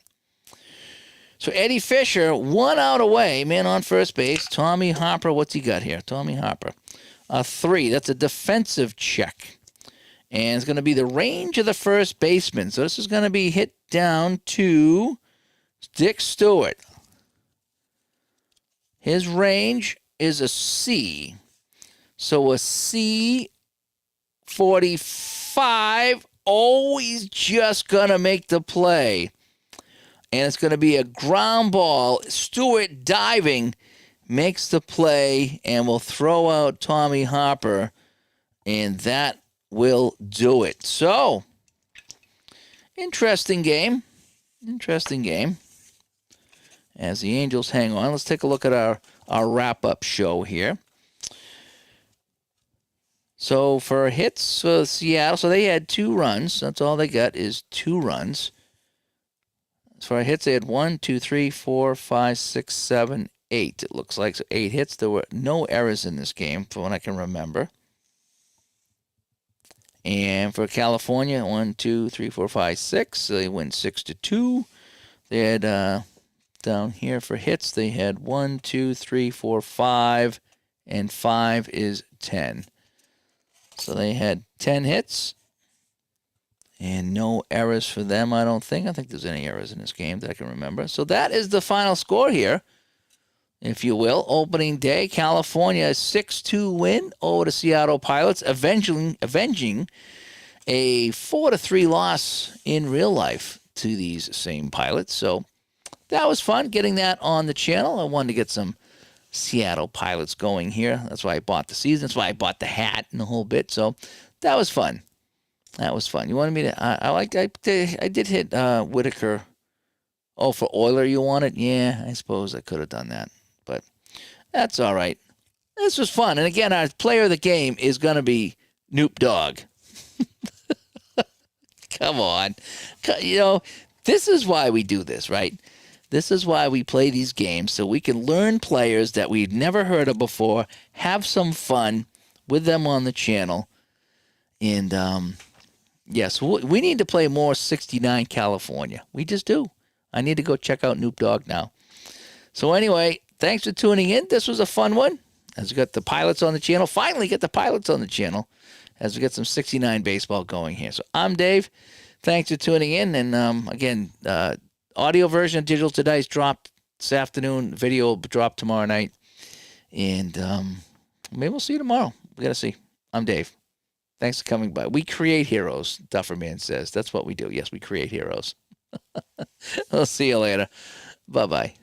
So Eddie Fisher, 1 out away, man on first base. Tommy Harper, what's he got here? Tommy Harper, a 3. That's a defensive check. And it's going to be the range of the first baseman. So this is going to be hit down to Dick Stewart. His range is a C. So a C 45. Oh, he's just going to make the play. And it's going to be a ground ball. Stewart diving makes the play and will throw out Tommy Harper. And that will do it. So, interesting game. Interesting game. As the Angels hang on, let's take a look at our wrap-up show here. So, for hits for Seattle, so they had 2 runs. That's all they got is 2 runs. As far as hits, they had 1, 2, 3, 4, 5, 6, 7, 8. It looks like so 8 hits. There were no errors in this game, from what I can remember. And for California, 1, 2, 3, 4, 5, 6. So they went 6-2. They had down here for hits, they had 1, 2, 3, 4, 5, and 5 is 10. So they had 10 hits. And no errors for them, I don't think. I think there's any errors in this game that I can remember. So that is the final score here, if you will. Opening day, California 6-2 win over the Seattle Pilots, avenging a 4-3 loss in real life to these same Pilots. So that was fun getting that on the channel. I wanted to get some Seattle Pilots going here. That's why I bought the season. That's why I bought the hat and the whole bit. So that was fun. That was fun. You wanted me to? I did hit Whitaker. Oh, for Euler you wanted? Yeah, I suppose I could have done that, but that's all right. This was fun. And again, our player of the game is gonna be Noop Dogg. Come on, this is why we do this, right? This is why we play these games, so we can learn players that we've never heard of before, have some fun with them on the channel, and yes, we need to play more 69 California. We just do. I need to go check out Noop Dogg now. So anyway, thanks for tuning in. This was a fun one. As we got the Pilots on the channel. Finally get the Pilots on the channel as we get some 69 baseball going here. So I'm Dave. Thanks for tuning in. And again, audio version of Digital Today's dropped this afternoon. Video will drop tomorrow night. And maybe we'll see you tomorrow. We got to see. I'm Dave. Thanks for coming by. We create heroes, Dufferman says. That's what we do. Yes, we create heroes. We'll see you later. Bye-bye.